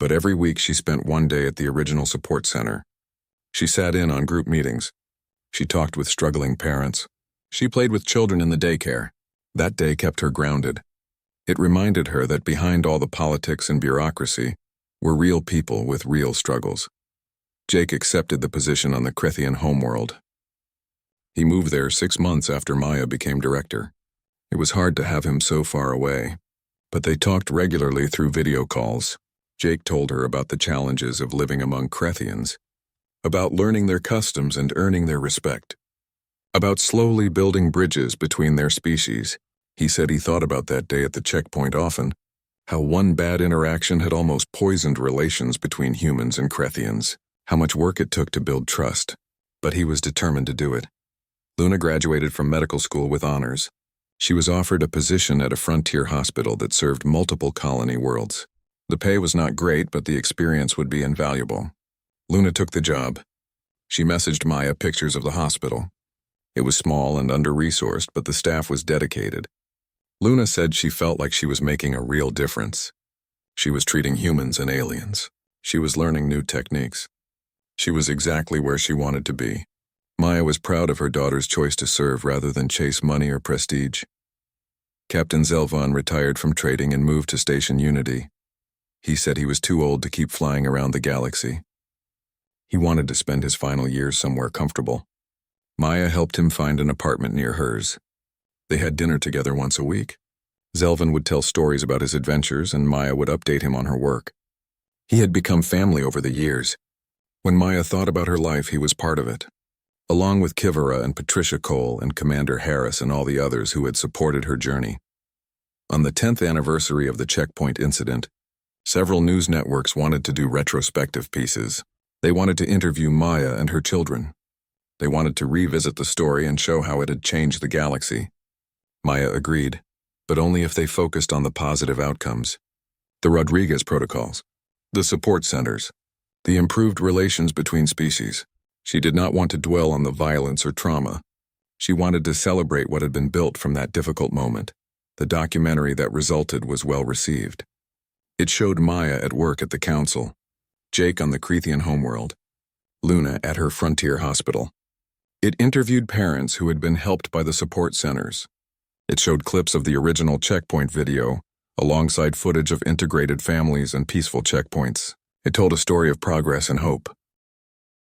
But every week she spent one day at the original support center. She sat in on group meetings. She talked with struggling parents. She played with children in the daycare. That day kept her grounded. It reminded her that behind all the politics and bureaucracy were real people with real struggles. Jake accepted the position on the Crethian homeworld. He moved there 6 months after Maya became director. It was hard to have him so far away, but they talked regularly through video calls. Jake told her about the challenges of living among Crethians, about learning their customs and earning their respect, about slowly building bridges between their species. He said he thought about that day at the checkpoint often, how one bad interaction had almost poisoned relations between humans and Crethians, how much work it took to build trust, but he was determined to do it. Luna graduated from medical school with honors. She was offered a position at a frontier hospital that served multiple colony worlds. The pay was not great, but the experience would be invaluable. Luna took the job. She messaged Maya pictures of the hospital. It was small and under-resourced, but the staff was dedicated. Luna said she felt like she was making a real difference. She was treating humans and aliens. She was learning new techniques. She was exactly where she wanted to be. Maya was proud of her daughter's choice to serve rather than chase money or prestige. Captain Zelvan retired from trading and moved to Station Unity. He said he was too old to keep flying around the galaxy. He wanted to spend his final years somewhere comfortable. Maya helped him find an apartment near hers. They had dinner together once a week. Zelvan would tell stories about his adventures, and Maya would update him on her work. He had become family over the years. When Maya thought about her life, he was part of it, along with Kivara and Patricia Cole and Commander Harris and all the others who had supported her journey. On the 10th anniversary of the checkpoint incident, several news networks wanted to do retrospective pieces. They wanted to interview Maya and her children. They wanted to revisit the story and show how it had changed the galaxy. Maya agreed, but only if they focused on the positive outcomes. The Rodriguez protocols, the support centers, the improved relations between species. She did not want to dwell on the violence or trauma. She wanted to celebrate what had been built from that difficult moment. The documentary that resulted was well received. It showed Maya at work at the council, Jake on the Crethian homeworld, Luna at her frontier hospital. It interviewed parents who had been helped by the support centers. It showed clips of the original checkpoint video, alongside footage of integrated families and peaceful checkpoints. It told a story of progress and hope.